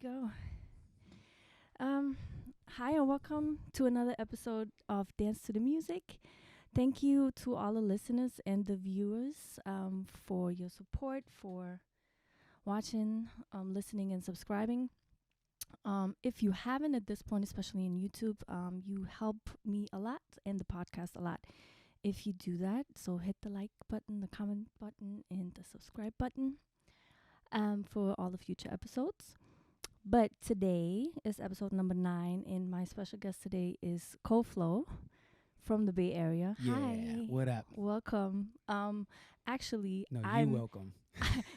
go. Um, Hi and welcome to another episode of Dance to the Music. Thank you to all the listeners and the viewers for your support, for watching, listening, and subscribing. If you haven't at this point, especially in YouTube, you help me a lot and the podcast a lot if you do that. So hit the like button, the comment button, and the subscribe button for all the future episodes. But today is episode number 9, and my special guest today is Coflo from the Bay Area. Yeah, Hi, what up? welcome. Actually, No, I'm welcome.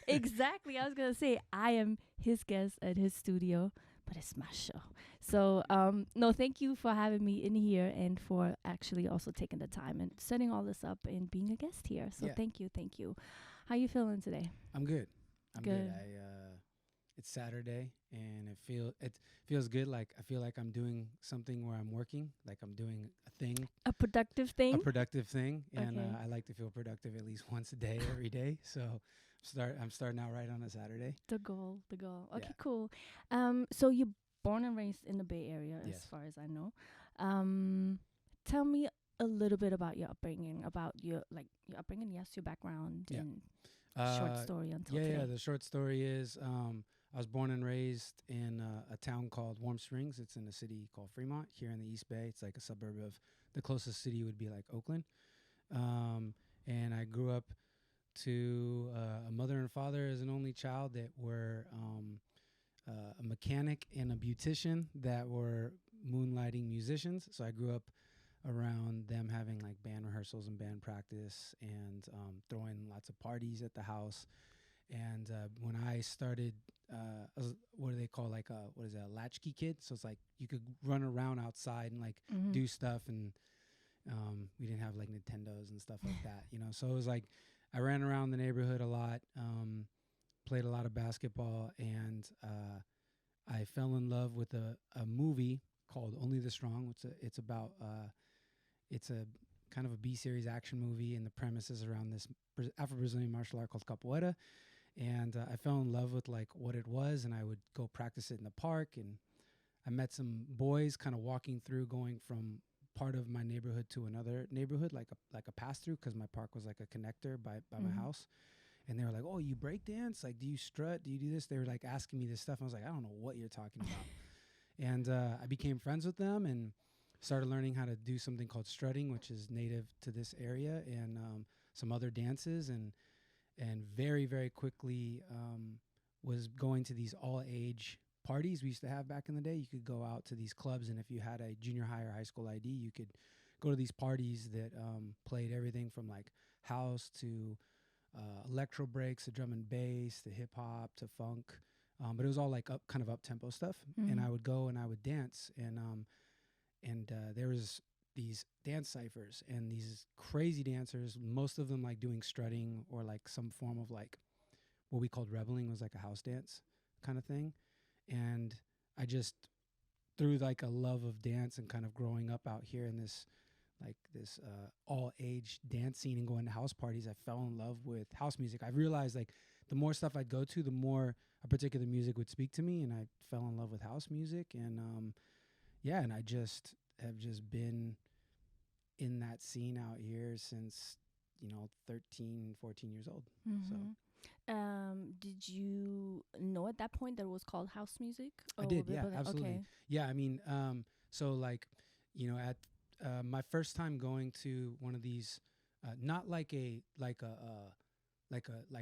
exactly. I was gonna say I am his guest at his studio, but it's my show. So, no, thank you for having me in here and for actually also taking the time and setting all this up and being a guest here. So, Yeah. thank you. How you feeling today? I'm good. I'm Good. It's Saturday and it feels good. Like I feel like I'm doing something where I'm working, like I'm doing a thing, A productive thing. a productive thing, and Okay. I like to feel productive at least once a day, every day. So I'm starting out right on a Saturday. The goal. Okay, Yeah. cool. So you're born and raised in the Bay Area, as Yes. far as I know. Tell me a little bit about your upbringing, your upbringing, yes, your background, Yeah. and short story until Yeah, today. yeah. The short story is I was born and raised in a town called Warm Springs. It's in a city called Fremont here in the East Bay. It's like a suburb of the closest city would be like Oakland. And I grew up to a mother and father as an only child that were a mechanic and a beautician that were moonlighting musicians. So I grew up around them having like band rehearsals and band practice and throwing lots of parties at the house. And when I started, what do they call like a latchkey kid? So it's like you could run around outside and like Mhm. do stuff, and we didn't have like Nintendos and stuff like that, you know. So it was like I ran around the neighborhood a lot, played a lot of basketball, and I fell in love with a movie called Only the Strong. It's about it's a kind of a B-series action movie, and the premise is around this Afro-Brazilian martial art called Capoeira. And I fell in love with like what it was, and I would go practice it in the park. And I met some boys kind of walking through, going from part of my neighborhood to another neighborhood, like a pass through, because my park was like a connector by my Mhm. house. And they were like, "Oh, you break dance? Like, do you strut? Do you do this?" They were like asking me this stuff. I was like, "I don't know what you're talking about." And I became friends with them and started learning how to do something called strutting, which is native to this area, and some other dances, and very, very quickly was going to these all-age parties we used to have back in the day. You could go out to these clubs, and if you had a junior high or high school ID, you could go to these parties that played everything from like house to electro breaks to drum and bass to hip-hop to funk. But it was all like kind of up-tempo stuff. And I would go and I would dance, and there was these dance ciphers and these crazy dancers, most of them like doing strutting or like some form of like what we called reveling, was like a house dance kind of thing. And I just, through like a love of dance and kind of growing up out here in this all age dance scene and going to house parties, I fell in love with house music. I realized like the more stuff I'd go to, the more a particular music would speak to me, and I fell in love with house music. And and I just have just been in that scene out here since 13, 14 years old. So Did you know at that point that it was called house music? I did, yeah, Okay. absolutely. Yeah, I mean, so like, at my first time going to one of these, not like a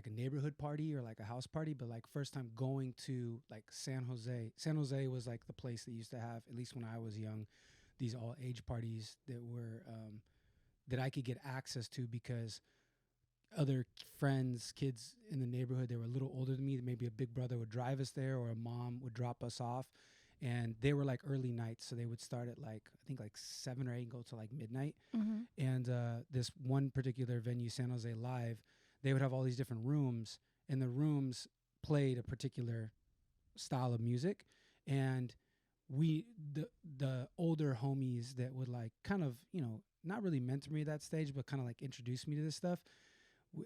neighborhood party or like a house party, but like first time going to like San Jose. San Jose was like the place that used to have, at least when I was young, these all age parties that were that I could get access to because other friends, kids in the neighborhood, they were a little older than me. Maybe a big brother would drive us there, or a mom would drop us off. And they were like early nights, so they would start at like I think like 7 or 8 and go to like midnight. Mhm. And this one particular venue, San Jose Live, they would have all these different rooms, and the rooms played a particular style of music. And the older homies that would like kind of not really mentor me at that stage, but kind of like introduce me to this stuff,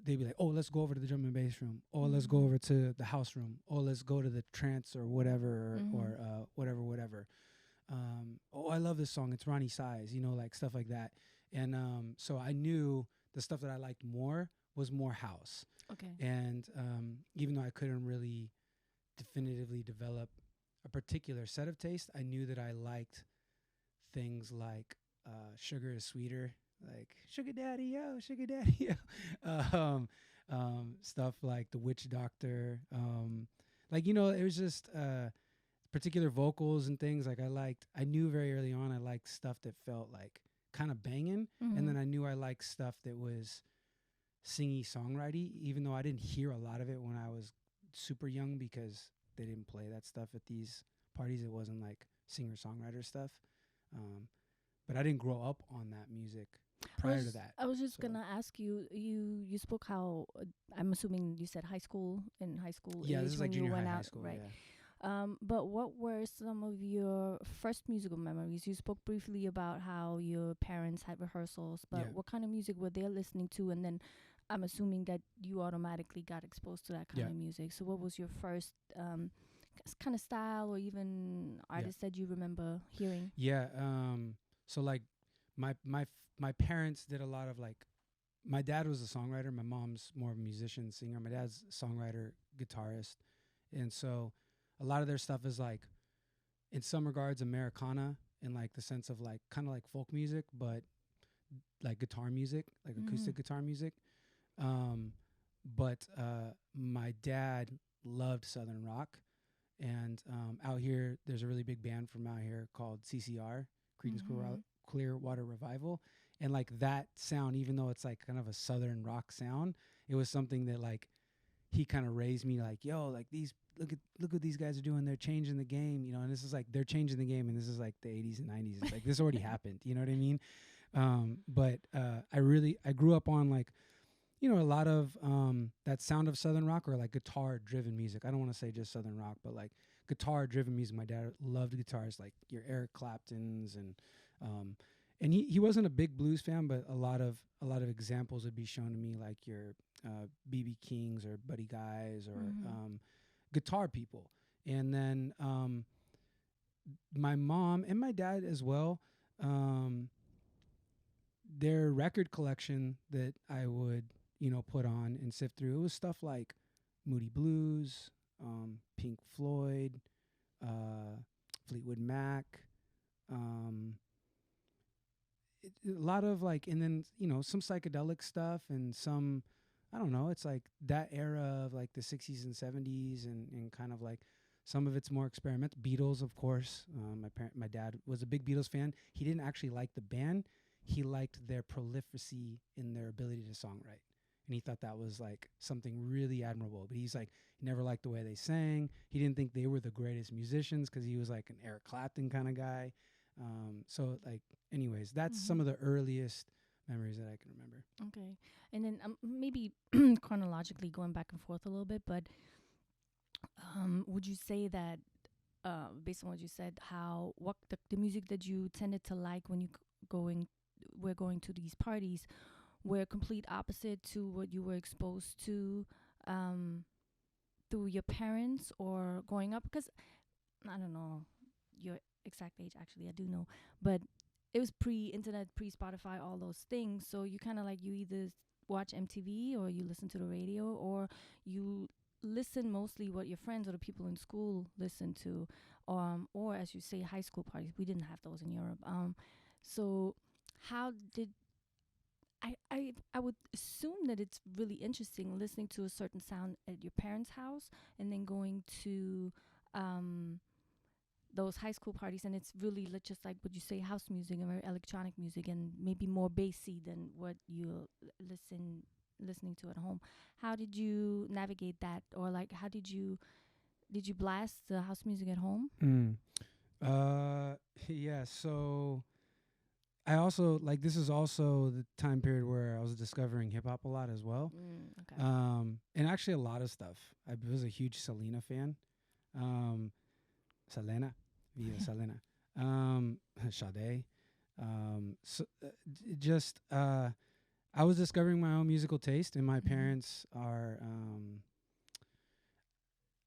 they'd be like, oh, let's go over to the drum and bass room. Oh, let's go over to the house room. Oh, let's go to the trance or whatever, or whatever. Oh, I love this song. It's Ronnie Size, like stuff like that. And so I knew the stuff that I liked more was more house. Okay. And even though I couldn't really definitively develop a particular set of taste, I knew that I liked things like Sugar is Sweeter, like Sugar Daddy, yo, Sugar Daddy, yo. Stuff like The Witch Doctor. It was just particular vocals and things. Like I knew very early on I liked stuff that felt like kind of banging. And then I knew I liked stuff that was singy songwriting, even though I didn't hear a lot of it when I was super young because they didn't play that stuff at these parties. It wasn't like singer-songwriter stuff. But I didn't grow up on that music prior to that. I was just gonna ask you. You spoke how I'm assuming you said high school. Yeah, this is like junior high school, right? Yeah. But what were some of your first musical memories? You spoke briefly about how your parents had rehearsals, but what kind of music were they listening to? And then I'm assuming that you automatically got exposed to that kind of music. So what was your first kind of style or even artist that you remember hearing? Yeah. So like my parents did a lot of like, my dad was a songwriter. My mom's more of a musician, singer. My dad's a songwriter, guitarist. And so a lot of their stuff is like, in some regards, Americana in like the sense of like kind of like folk music, but like guitar music, like acoustic guitar music. But my dad loved Southern rock. And out here, there's a really big band from out here called CCR, Creedence Clearwater Revival. And like that sound, even though it's like kind of a Southern rock sound, it was something that like he kind of raised me like, yo, like look what these guys are doing. They're changing the game, and this is like, they're changing the game. And this is like the 80s and 90s. It's like, this already happened. You know what I mean? But I grew up on like, a lot of that sound of Southern rock or like guitar driven music. I don't want to say just Southern rock, but like guitar driven music. My dad loved guitars, like your Eric Claptons and he wasn't a big blues fan, but a lot of examples would be shown to me, like your B.B. Kings or Buddy Guys or guitar people. And then my mom and my dad as well, their record collection that I would put on and sift through, it was stuff like Moody Blues, Pink Floyd, Fleetwood Mac, a lot of like, and then some psychedelic stuff and some, I don't know, it's like that era of like the 60s and 70s and kind of like some of it's more experimental. Beatles, of course. My dad was a big Beatles fan. He didn't actually like the band. He liked their prolificacy in their ability to songwrite. And he thought that was like something really admirable. But he's like, he never liked the way they sang. He didn't think they were the greatest musicians because he was like an Eric Clapton kind of guy. So like, anyways, that's some of the earliest memories that I can remember. Okay. And then maybe chronologically going back and forth a little bit, but would you say that based on what you said, what the music that you tended to like when you were going to these parties were complete opposite to what you were exposed to through your parents or growing up? Because I don't know your exact age, actually I do know, but it was pre-internet, pre-Spotify, all those things. So you kind of like, you either watch MTV or you listen to the radio or you listen mostly what your friends or the people in school listen to, or as you say, high school parties. We didn't have those in Europe. So how did I would assume that it's really interesting listening to a certain sound at your parents' house and then going to those high school parties, and it's really just like what you say, house music and very electronic music and maybe more bassy than what you're listening to at home. How did you navigate that, or like how did you blast the house music at home? Yeah, so I also like, this is also the time period where I was discovering hip hop a lot as well. Okay. And actually a lot of stuff. I was a huge Selena fan. Selena, Via Selena, Sade. So just I was discovering my own musical taste, and my Mhm. parents are.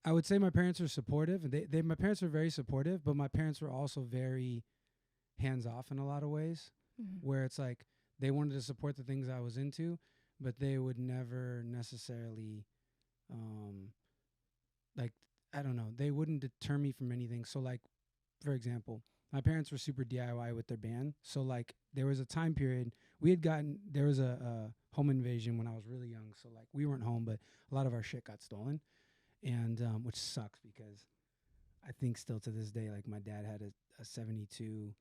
I would say my parents were supportive. My parents were very supportive, but my parents were also very hands off in a lot of ways, Mhm. where it's like they wanted to support the things I was into, but they would never necessarily, um, like, I don't know, they wouldn't deter me from anything. So, like, for example, my parents were super DIY with their band. So, like, there was a time period there was a home invasion when I was really young. So, like, we weren't home, but a lot of our shit got stolen, and which sucks because I think still to this day, like, my dad had a 72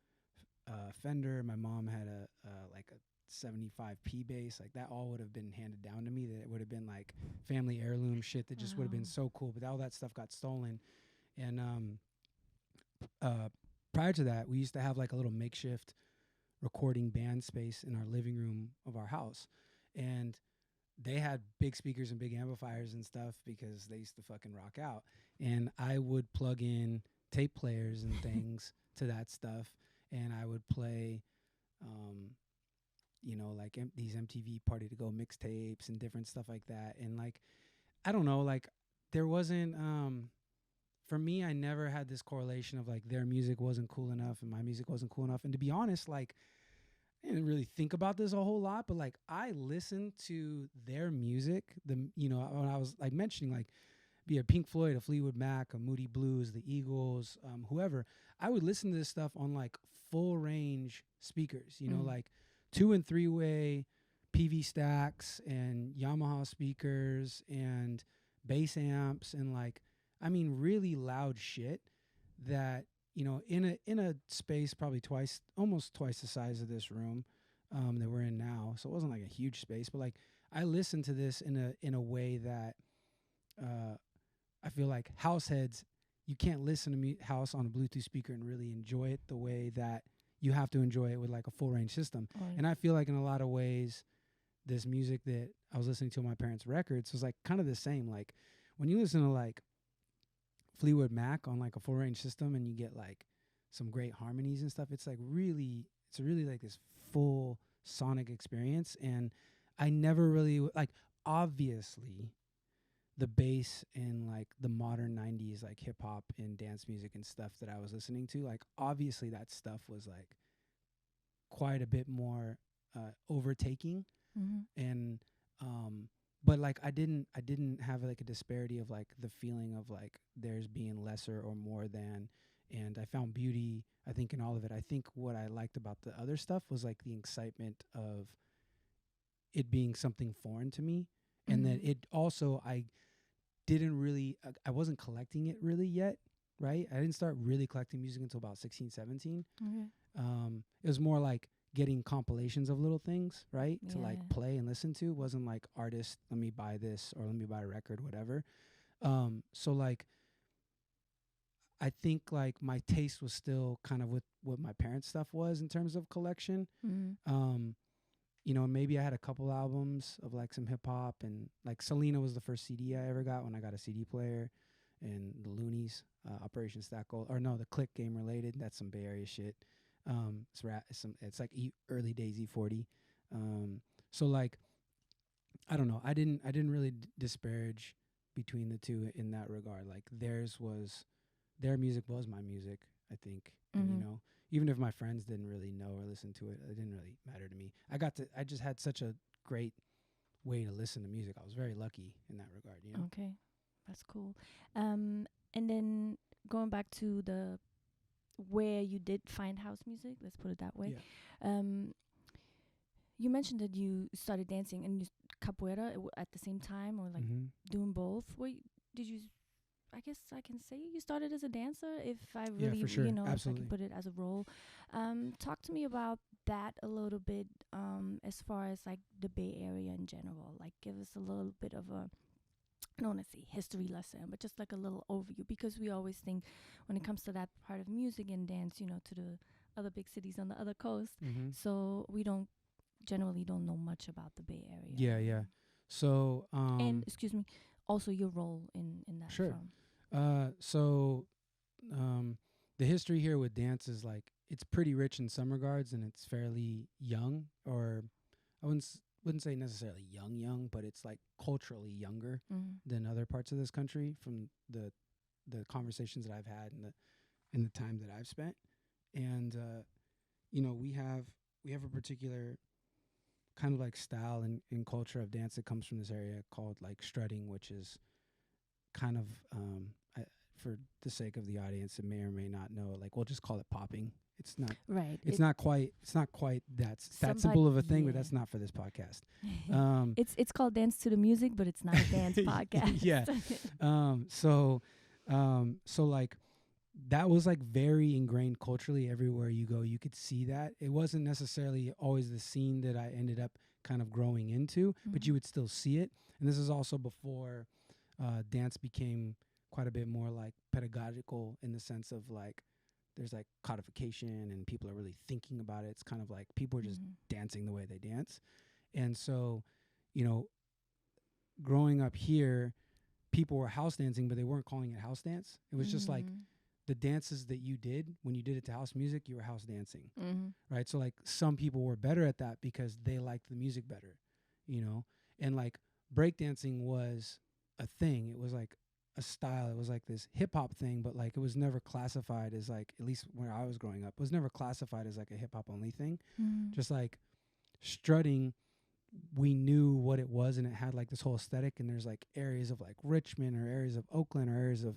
Fender. My mom had like a 75 P bass. Like, that all would have been handed down to me. That it would have been like family heirloom shit that just would have been Wow. so cool. But all that stuff got stolen. And uh, prior to that, we used to have like a little makeshift recording band space in our living room of our house, and they had big speakers and big amplifiers and stuff because they used to fucking rock out. And I would plug in tape players and things to that stuff, and I would play, um, like these MTV Party to Go mixtapes and different stuff like that. And, like, I don't know, like, there wasn't, for me, I never had this correlation of like their music wasn't cool enough and my music wasn't cool enough. And to be honest, like, I didn't really think about this a whole lot, but like I listened to their music. When I was like mentioning, like, be a Pink Floyd, a Fleetwood Mac, a Moody Blues, the Eagles, whoever, I would listen to this stuff on like full range speakers. Mm. Like 2 and 3 way PV stacks and Yamaha speakers and bass amps and, like, I mean, really loud shit that, in a space probably almost twice the size of this room that we're in now. So it wasn't like a huge space, but like I listened to this in a way that uh, I feel like house heads, you can't listen to house on a Bluetooth speaker and really enjoy it the way that you have to enjoy it with like a full range system. Right. And I feel like in a lot of ways, this music that I was listening to on my parents' records was like kind of the same. Like when you listen to like Fleetwood Mac on like a full range system and you get like some great harmonies and stuff, it's really like this full sonic experience. And I never really like, obviously, the bass in like the modern 90s like hip hop and dance music and stuff that I was listening to, like, obviously that stuff was like quite a bit more overtaking. Mhm. And but like I didn't have like a disparity of like the feeling of like theirs being lesser or more than. And I found beauty, I think, in all of it. I think what I liked about the other stuff was like the excitement of it being something foreign to me, and that Mhm. it also, I wasn't collecting it really yet, right? I didn't start really collecting music until about 16, 17. Okay. It was more like getting compilations of little things, right? To like Yeah. play and listen to. It wasn't like, artist, let me buy this or let me buy a record, whatever. So like I think like my taste was still kind of with what my parents' stuff was in terms of collection. Mhm. Um, maybe I had a couple albums of like some hip hop, and like Selena was the first CD I ever got when I got a CD player, and the Loonies, Operation Stack Gold, or no, the Click Game Related. That's some Bay Area shit. It's like early days E40. So like I don't know. I didn't really disparage between the two in that regard. Like their music was my music, I think. And Mhm. even if my friends didn't really know or listen to it, it didn't really matter to me. I just had such a great way to listen to music. I was very lucky in that regard. Okay. That's cool. And then going back to the where you did find house music, let's put it that way. Yeah. Um, you mentioned that you started dancing and you capoeira at the same time, or like Mm-hmm. doing both. Did you? I guess I can say you started as a dancer. If I Yeah, really, for sure. if I can Absolutely. put it as a role, talk to me about that a little bit. As far as like the Bay Area in general, like give us a little bit of a, I don't want to say history lesson, but just like a little overview, because we always think when it comes to that part of music and dance, to the other big cities on the other coast. Mm-hmm. So we generally don't know much about the Bay Area. Yeah, yeah. So, And excuse me, also your role in that sure. from. So, um, the history here with dance is like it's pretty rich in some regards, and it's fairly young, or I wouldn't wouldn't say necessarily young, but it's like culturally younger than other parts of this country from the conversations that I've had and the time that I've spent. And you know, we have a particular kind of like style and culture of dance that comes from this area called like strutting, which is kind of for the sake of the audience that may or may not know, like we'll just call it popping. It's not right. It's not quite that simple of a thing, but that's not for this podcast. It's called Dance to the Music, but it's not a dance podcast. Yeah. So like that was like very ingrained culturally everywhere you go. You could see that. It wasn't necessarily always the scene that I ended up kind of growing into, but you would still see it. And this is also before dance became quite a bit more like pedagogical in the sense of like there's like codification and people are really thinking about it. It's kind of like people are just dancing the way they dance. And so, you know, growing up here, people were house dancing, but they weren't calling it house dance. It was just like the dances that you did when you did it to house music, you were house dancing, right? So like some people were better at that because they liked the music better, you know? And like breakdancing was a thing. It was like a style. It was like this hip hop thing, but like it was never classified as like, at least where I was growing up, it was never classified as like a hip hop only thing. Just like strutting, we knew what it was and it had like this whole aesthetic, and there's like areas of like Richmond or areas of Oakland or areas of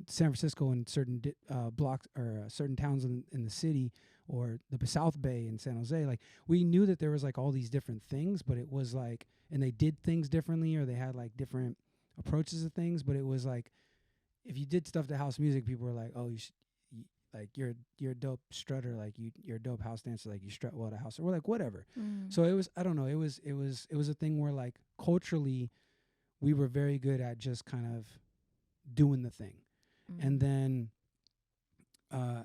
San Francisco and certain blocks or certain towns in the city or the South Bay in San Jose. Like we knew that there was like all these different things, but it was like, and they did things differently or they had like different approaches to things, but it was like if you did stuff to house music, people were like, oh, like you're a dope strutter, like you're a dope house dancer, like you strut well to house, or like whatever. So it was, I don't know, it was a thing where like culturally we were very good at just kind of doing the thing. And then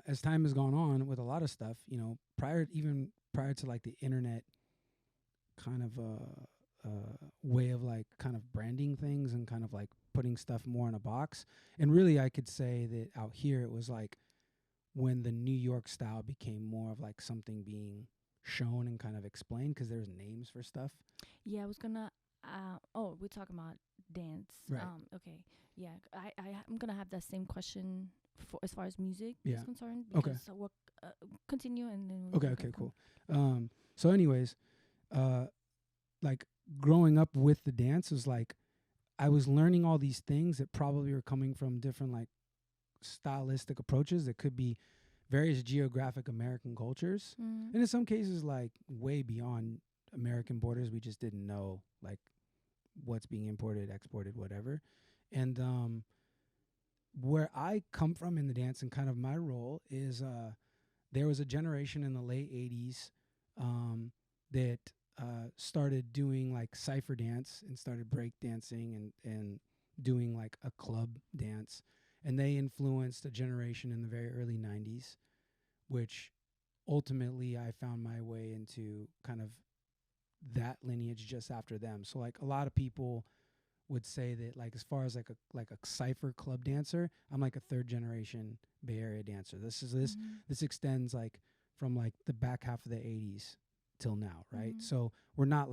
as time has gone on with a lot of stuff, you know, prior to like the internet kind of way of like kind of branding things and kind of like putting stuff more in a box. And really I could say that out here it was like when the New York style became more of like something being shown and kind of explained because there's names for stuff. Yeah, I was gonna we're talking about dance. Right. Okay. Yeah, I'm gonna have that same question for as far as music Yeah. is concerned. Okay. So we'll continue and then Okay, cool. So anyways, like growing up with the dance was like I was learning all these things that probably were coming from different like stylistic approaches that could be various geographic American cultures. And in some cases like way beyond American borders. We just didn't know like what's being imported, exported, whatever. And where I come from in the dance and kind of my role is there was a generation in the late 80s that started doing like cypher dance and started break dancing and doing like a club dance. And they influenced a generation in the very early 90s, which ultimately I found my way into kind of that lineage just after them. So like a lot of people would say that like as far as like a cypher club dancer, I'm like a third generation Bay Area dancer. This extends like from like the back half of the 80s till now, right? So we're not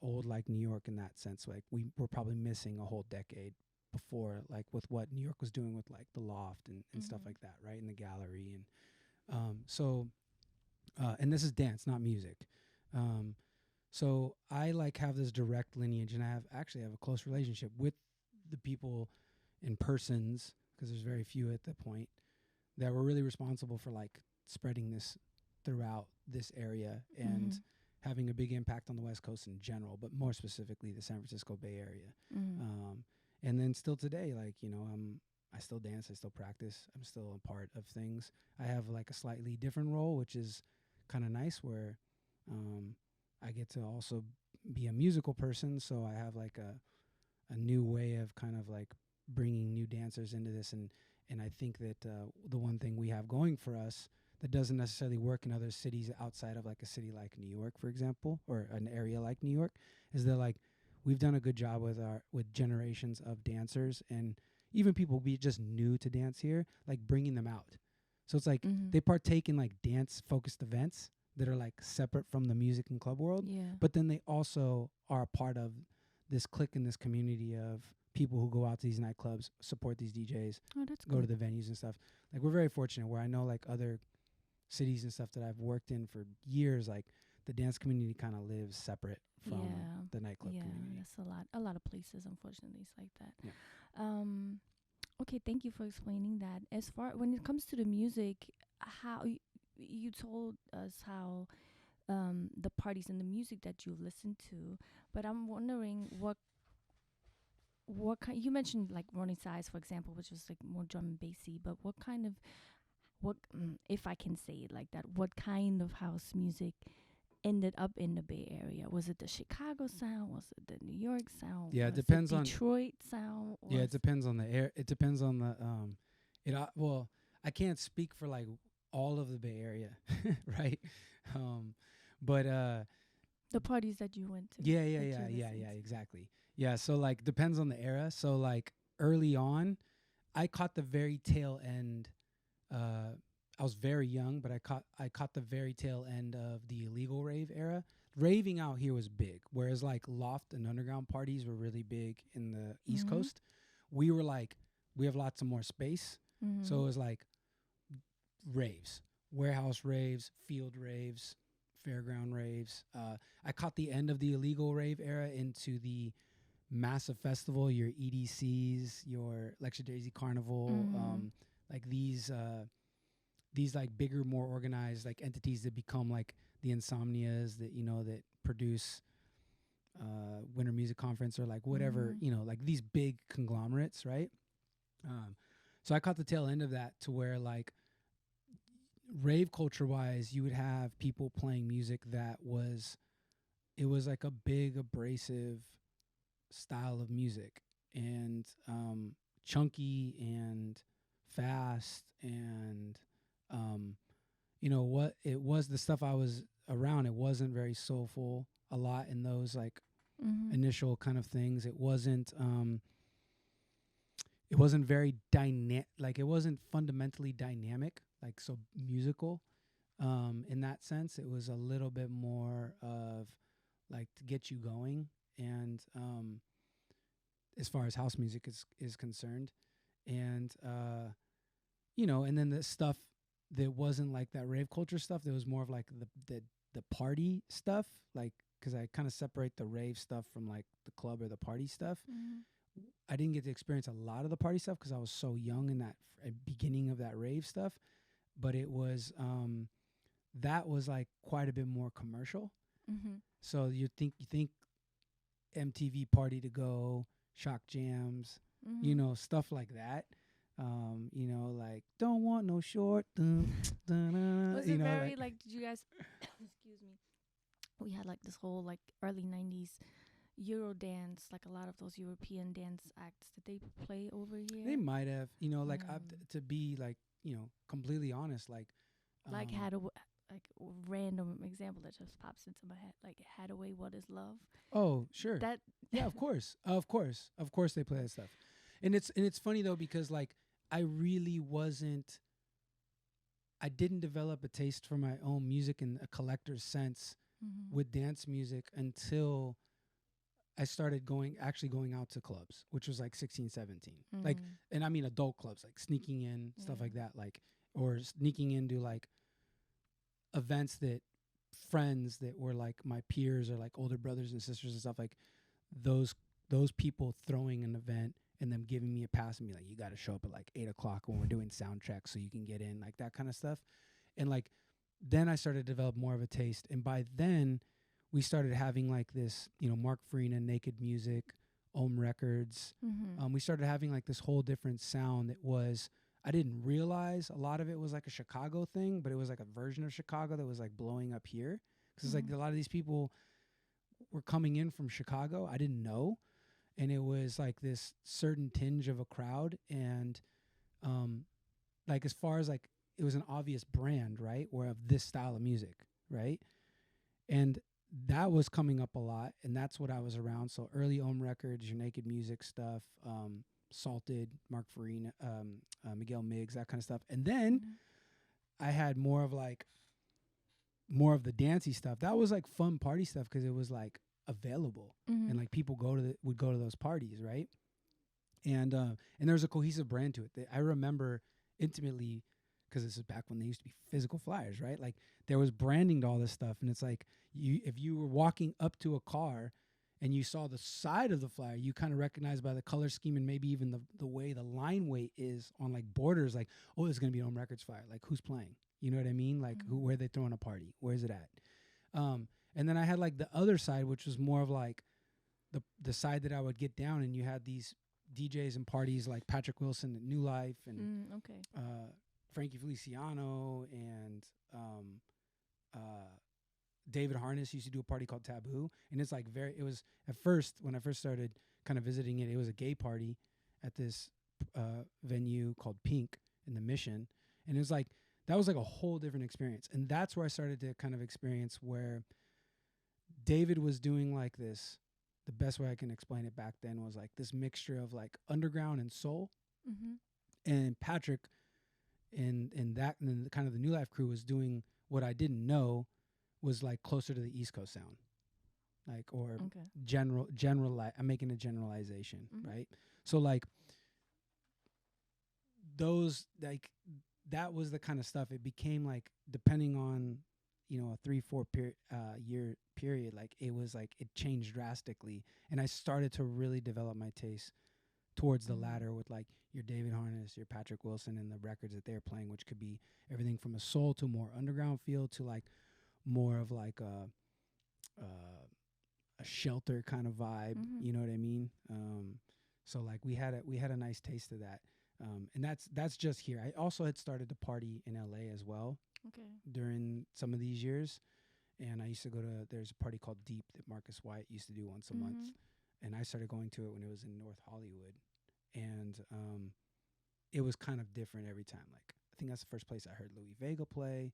old like New York in that sense. Like we're probably missing a whole decade before, like with what New York was doing with like the loft and stuff like that, right? In the gallery. And and this is dance, not music. So I like have this direct lineage, and I have a close relationship with the people and persons, because there's very few at that point, that were really responsible for like spreading this throughout this area and having a big impact on the West Coast in general, but more specifically the San Francisco Bay Area. And then still today, like, you know, I still dance, I still practice, I'm still a part of things. I have like a slightly different role, which is kind of nice, where I get to also be a musical person. So I have like a new way of kind of like bringing new dancers into this. And I think that the one thing we have going for us that doesn't necessarily work in other cities outside of like a city like New York, for example, or an area like New York, is that like we've done a good job with generations of dancers and even people be just new to dance here, like bringing them out. So it's like they partake in like dance focused events, that are like separate from the music and club world. Yeah. But then they also are a part of this clique in this community of people who go out to these nightclubs, support these DJs, Oh, that's go to good. the venues and stuff. Like we're very fortunate where I know like other cities and stuff that I've worked in for years, like the dance community kind of lives separate from the nightclub community. That's a lot. A lot of places, unfortunately, it's like that. Yeah. Okay, thank you for explaining that. As far when it comes to the music, how you told us how the parties and the music that you listen to, but I'm wondering what kind. You mentioned like Ronnie Size, for example, which was like more drum and bassy, but what kind of if I can say it like that, what kind of house music ended up in the Bay Area? Was it the Chicago sound? Was it the New York sound? Yeah, it was depends it on Detroit sound. Yeah, it depends on the air. It depends on the well, I can't speak for like all of the Bay Area, right? But the parties that you went to. yeah, that you listened to. exactly. Yeah, so like depends on the era. So like early on, I caught the very tail end. I was very young, but I caught the very tail end of the illegal rave era. Raving out here was big, whereas like loft and underground parties were really big in the East Coast. We were like, we have lots of more space, so it was like raves, warehouse raves, field raves, fairground raves. I caught the end of the illegal rave era into the massive festival, your EDCs, your Lecture Daisy Carnival, like these like bigger, more organized like entities that become like the Insomnias that that produce Winter Music Conference or like whatever like these big conglomerates, right? So I caught the tail end of that to where like rave culture wise, you would have people playing music that was like a big abrasive style of music and chunky and fast and what it was, the stuff I was around, it wasn't very soulful a lot in those like initial kind of things. It wasn't very dynamic, like it wasn't fundamentally dynamic, like so musical in that sense. It was a little bit more of like to get you going, and as far as house music is concerned, and and then the stuff that wasn't like that rave culture stuff, that was more of like the party stuff, like because I kind of separate the rave stuff from like the club or the party stuff. I didn't get to experience a lot of the party stuff because I was so young in that beginning of that rave stuff, but it was that was like quite a bit more commercial. So you think MTV Party to Go, Shock Jams, stuff like that. Like don't want no short. Was it very like? Did you guys? Excuse me. We had like this whole like early '90s Euro dance, like a lot of those European dance acts. Did they play over here? They might have. Like to be like completely honest, like had a like random example that just pops into my head, like Hadaway, What Is Love? Oh, sure. That yeah, of course they play that stuff, and it's funny though because like I didn't develop a taste for my own music in a collector's sense with dance music until I started going out to clubs, which was like 16, 17. Like, and I mean adult clubs, like sneaking in, stuff like that, like, or sneaking into like events that friends that were like my peers or like older brothers and sisters and stuff, like those people throwing an event and them giving me a pass and be like, you got to show up at like 8:00 when we're doing sound checks so you can get in, like that kind of stuff. And like, then I started to develop more of a taste. And by then we started having like this, Mark Farina, Naked Music, Records. We started having like this whole different sound that was, I didn't realize a lot of it was like a Chicago thing, but it was like a version of Chicago that was like blowing up here. Cause it's like a lot of these people were coming in from Chicago. I didn't know. And it was like this certain tinge of a crowd. And like as far as like, it was an obvious brand, right? Or of this style of music, right? And that was coming up a lot. And that's what I was around. So early Records, your Naked Music stuff, Salted, Mark Farina, Miguel Miggs, that kind of stuff. And then I had more of like more of the dancey stuff. That was like fun party stuff because it was like available and like people would go to those parties, right? And there's a cohesive brand to it. I remember intimately because this is back when they used to be physical flyers, right? Like there was branding to all this stuff, and it's like if you were walking up to a car and you saw the side of the flyer, you kind of recognize by the color scheme and maybe even the way the line weight is on like borders, like, oh, there's gonna be an Records flyer. Like who's playing? You know what I mean? Like where are they throwing a party? Where's it at? And then I had like the other side, which was more of like the side that I would get down, and you had these DJs and parties like Patrick Wilson at New Life and Frankie Feliciano and David Harness used to do a party called Taboo. And it's like it was at first, when I first started kind of visiting it, it was a gay party at this venue called Pink in the Mission. And it was like, that was like a whole different experience. And that's where I started to kind of experience where David was doing like this. The best way I can explain it back then was like this mixture of like underground and soul. And Patrick and the kind of the New Life crew was doing what I didn't know was like closer to the East Coast sound. Like, or I'm making a generalization, right? So like those, like, that was the kind of stuff. It became like, depending on, you know, a 3-4 year period, like it was like it changed drastically, and I started to really develop my taste towards the latter with like your David Harness, your Patrick Wilson, and the records that they're playing, which could be everything from a soul to more underground feel to like more of like a shelter kind of vibe. You know what I mean? So like we had a nice taste of that. And that's just here. I also had started to party in LA as well during some of these years. And I used to there's a party called Deep that Marcus White used to do once a month. And I started going to it when it was in North Hollywood. And it was kind of different every time. Like, I think that's the first place I heard Louie Vega play.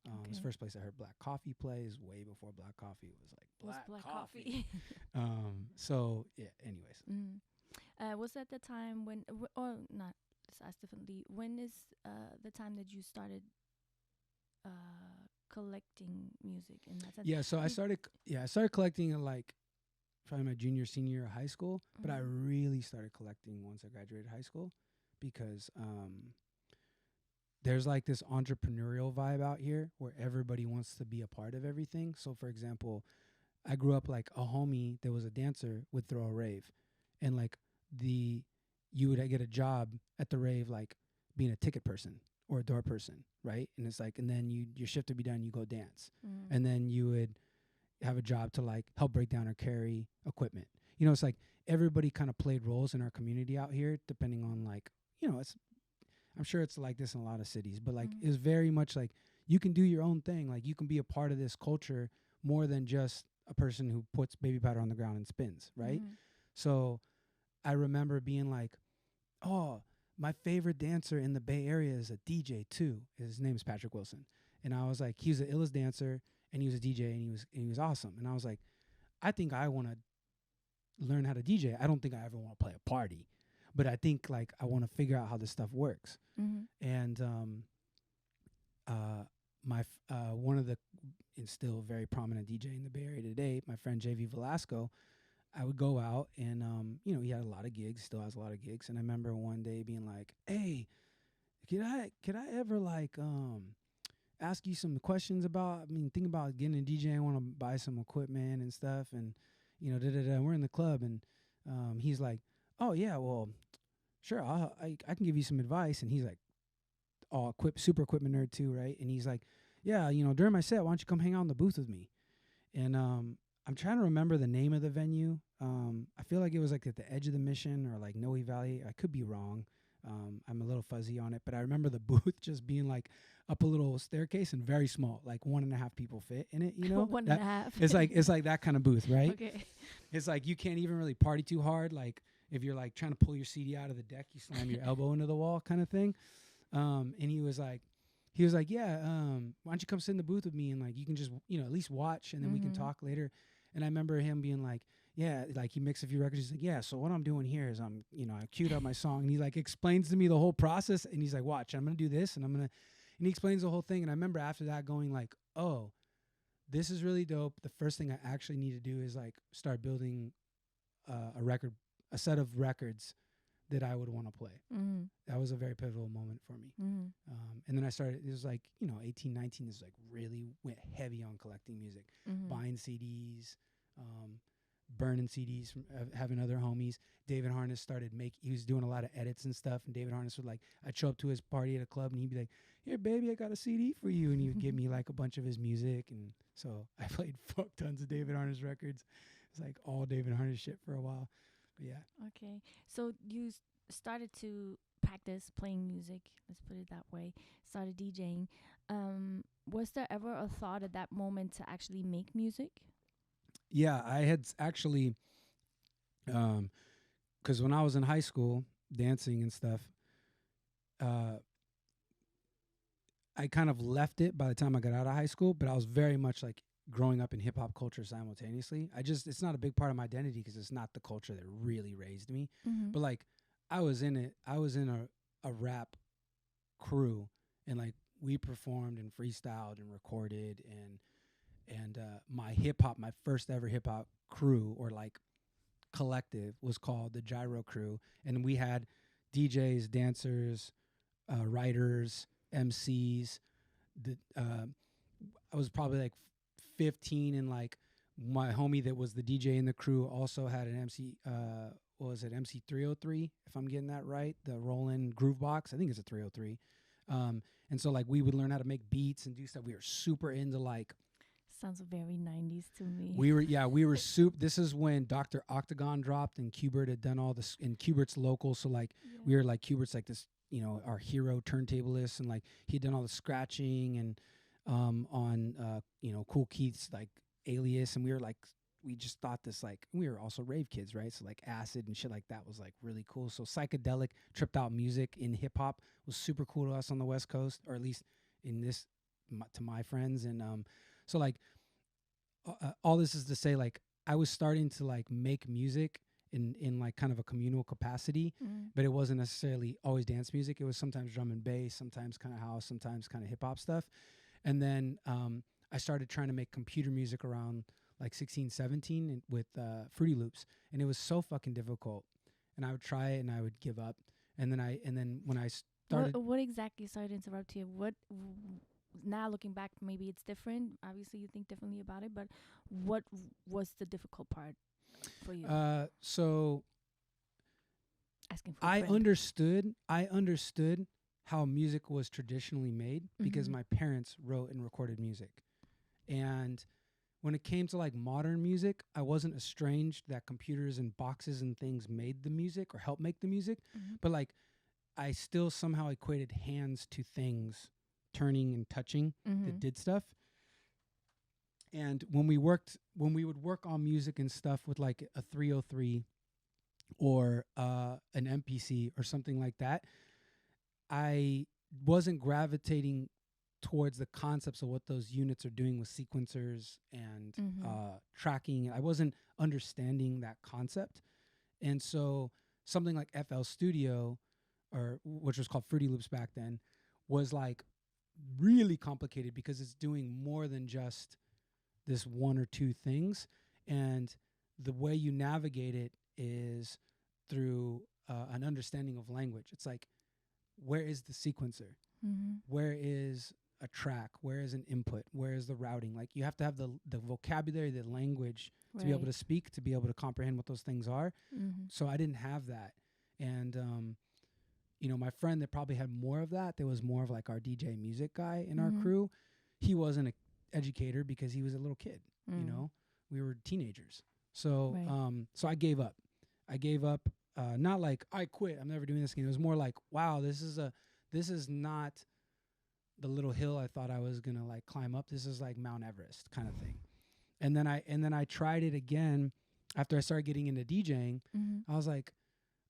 It was the first place I heard Black Coffee play. Is way before Black Coffee was like Black Coffee. So, yeah, anyways. Was that the time when, or not, let's ask differently, when is the time that you started collecting music in that sense? Yeah, so I started collecting at like probably my junior, senior year of high school, but I really started collecting once I graduated high school because there's like this entrepreneurial vibe out here where everybody wants to be a part of everything. So, for example, I grew up like a homie that was a dancer would throw a rave, and like you would get a job at the rave, like being a ticket person or a door person, right? And it's like, and then your shift would be done, you go dance, and then you would have a job to like help break down or carry equipment. You know, it's like everybody kind of played roles in our community out here, depending on like, you know, I'm sure it's like this in a lot of cities, but like it's very much like you can do your own thing. Like you can be a part of this culture more than just a person who puts baby powder on the ground and spins, right? So I remember being like, oh, my favorite dancer in the Bay Area is a DJ too. His name is Patrick Wilson. And I was like, he was the illest dancer and he was a DJ and he was awesome. And I was like, I think I want to learn how to DJ. I don't think I ever want to play a party, but I think like I want to figure out how this stuff works. And one of the still very prominent DJ in the Bay Area today, my friend JV Velasco, I would go out and, you know, he had a lot of gigs, still has a lot of gigs. And I remember one day being like, hey, could I ever like ask you some questions about, thinking about getting a DJ, I want to buy some equipment and stuff. And, you know, we're in the club and he's like, oh yeah, well, sure, I can give you some advice. And he's like, super equipment nerd too, right? And he's like, yeah, you know, during my set, why don't you come hang out in the booth with me? And I'm trying to remember the name of the venue. I feel like it was like at the edge of the Mission or like Noe Valley. I could be wrong. I'm a little fuzzy on it, but I remember the booth just being like up a little staircase and very small, like 1.5 people fit in it, you know? 1.5. It's like that kind of booth, right? Okay. It's like you can't even really party too hard. Like if you're like trying to pull your CD out of the deck, you slam your elbow into the wall kind of thing. And he was like, yeah, why don't you come sit in the booth with me and like you can just, you know, at least watch and then we can talk later. And I remember him being like, yeah, like he mixed a few records. He's like, yeah, so what I'm doing here is I queued up my song and he like explains to me the whole process and he's like, watch, I'm going to do this and he explains the whole thing. And I remember after that going like, oh, this is really dope. The first thing I actually need to do is like start building a set of records that I would want to play. That was a very pivotal moment for me. And then I started, it was like, 18, 19 is like really went heavy on collecting music, buying CDs, burning CDs from having other homies. David Harness started he was doing a lot of edits and stuff. And David Harness would like, I'd show up to his party at a club and he'd be like, here, baby, I got a CD for you. And he would give me like a bunch of his music. And so I played fuck tons of David Harness records. It's like all David Harness shit for a while. But yeah. Okay. So you started to practice playing music, let's put it that way, started DJing. Was there ever a thought at that moment to actually make music? Yeah, I had actually, because when I was in high school, dancing and stuff, I kind of left it by the time I got out of high school, but I was very much like growing up in hip hop culture simultaneously. It's not a big part of my identity because it's not the culture that really raised me. But like, I was in a rap crew, and like we performed and freestyled and recorded, and my first ever hip hop crew or like collective was called the Gyro Crew, and we had DJs, dancers, writers, MCs. I was probably like 15, and like my homie that was the DJ in the crew also had an MC. What was it, MC 303? If I'm getting that right, the Roland Groove Box. I think it's a 303. And so like we would learn how to make beats and do stuff. We were super into like. Sounds very 90s to me. We were This is when Dr. Octagon dropped and Qbert had done all this, and Qbert's local. So like we were like, Qbert's like this, our hero turntablist, and like he'd done all the scratching and on Cool Keith's like Alias, and we just thought this, like, we were also rave kids, right? So like acid and shit like that was like really cool. So psychedelic tripped out music in hip hop was super cool to us on the West Coast, or at least in this to my friends. And so like all this is to say, like I was starting to like make music in like kind of a communal capacity, but it wasn't necessarily always dance music. It was sometimes drum and bass, sometimes kind of house, sometimes kind of hip hop stuff. And then I started trying to make computer music around like 16, 17 and with Fruity Loops. And it was so fucking difficult. And I would try it and I would give up. And then when I started... What exactly, sorry to interrupt you, now looking back, maybe it's different. Obviously you think differently about it, but what was the difficult part for you? So asking for I understood how music was traditionally made because my parents wrote and recorded music. And when it came to like modern music, I wasn't estranged that computers and boxes and things made the music or helped make the music. But like I still somehow equated hands to things turning and touching that did stuff. And when we would work on music and stuff with like a 303 or an MPC or something like that, I wasn't gravitating towards the concepts of what those units are doing with sequencers and tracking. I wasn't understanding that concept. And so something like FL Studio, or which was called Fruity Loops back then, was like really complicated because it's doing more than just this one or two things. And the way you navigate it is through an understanding of language. It's like, where is the sequencer? Where is a track? Where is an input? Where is the routing? Like you have to have the vocabulary, the language to be able to speak, to be able to comprehend what those things are. So I didn't have that. And, my friend that probably had more of that, there was more of like our DJ music guy in our crew. He wasn't an educator because he was a little kid, we were teenagers. So, so I gave up. Not like I quit, I'm never doing this again. It was more like, wow, this is not the little hill I thought I was gonna like climb up. This is like Mount Everest kind of thing. And then I tried it again after I started getting into DJing. I was like,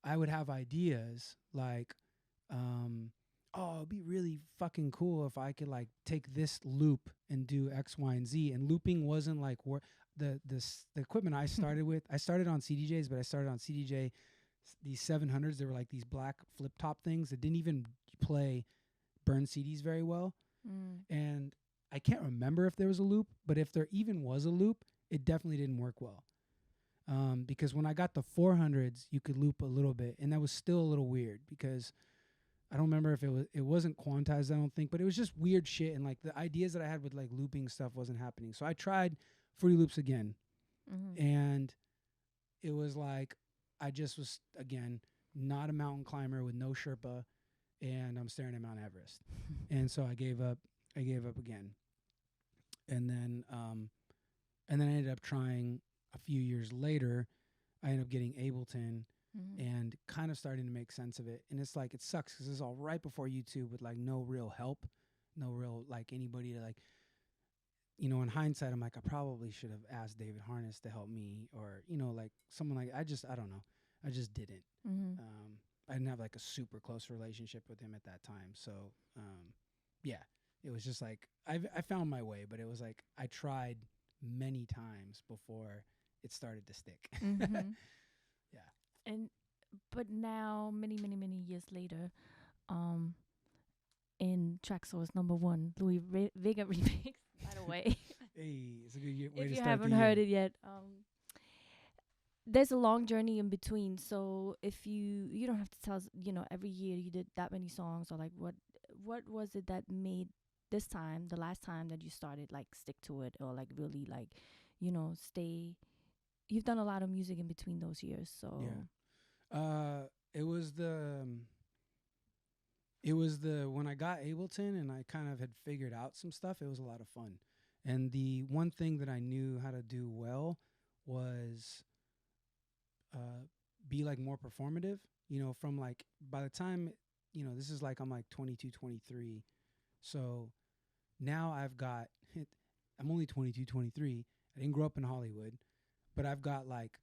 I would have ideas like, it'd be really fucking cool if I could like take this loop and do X, Y, and Z. And looping wasn't like the equipment I started with. I started on CDJs, but I started on CDJ, these 700s. They were like these black flip top things that didn't even play burn CDs very well. And I can't remember if there was a loop, but if there even was a loop, it definitely didn't work well. Because when I got the 400s, you could loop a little bit, and that was still a little weird because I don't remember if it wasn't quantized, I don't think, but it was just weird shit, and like the ideas that I had with like looping stuff wasn't happening. So I tried Fruity Loops again, and it was like I just was again not a mountain climber with no Sherpa, and I'm staring at Mount Everest, and so I gave up. I gave up again, and then I ended up trying a few years later. I ended up getting Ableton. And kind of starting to make sense of it. And it's like, it sucks because it's all right before YouTube with like no real help, no real like anybody to like, you know, in hindsight, I'm like, I probably should have asked David Harness to help me, or, you know, like someone like, I don't know. I just didn't. I didn't have like a super close relationship with him at that time. So, yeah, it was just like, I found my way, but it was like, I tried many times before it started to stick. Yeah. But now, many years later, in Traxsource #1, Louie Vega remix, by the way. Hey, it's a good way If to you start haven't heard it yet, there's a long journey in between. So if you don't have to tell us, you know, every year you did that many songs, or like what was it that made this time, the last time that you started, like stick to it, or like really like, you know, stay. You've done a lot of music in between those years, so yeah. It was when I got Ableton and I kind of had figured out some stuff, it was a lot of fun. And the one thing that I knew how to do well was be like more performative, you know, from like, by the time, you know, this is like, I'm like 22, 23. So now I'm only 22, 23. I didn't grow up in Hollywood, but I've got like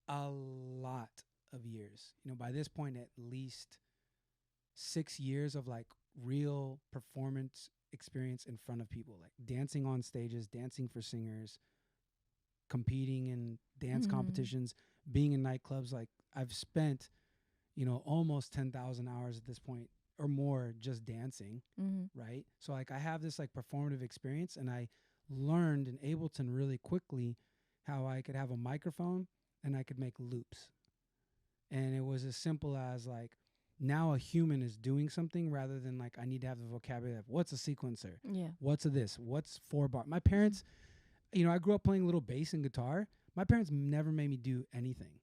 a lot of years, you know, by this point, at least 6 years of like real performance experience in front of people, like dancing on stages, dancing for singers, competing in dance competitions, being in nightclubs. Like I've spent, you know, almost 10,000 hours at this point or more just dancing, right? So like I have this like performative experience, and I learned in Ableton really quickly how I could have a microphone and I could make loops. And it was as simple as like, now a human is doing something rather than like I need to have the vocabulary of what's a sequencer, what's a this, what's 4-bar. My parents, you know, I grew up playing a little bass and guitar. My parents never made me do anything.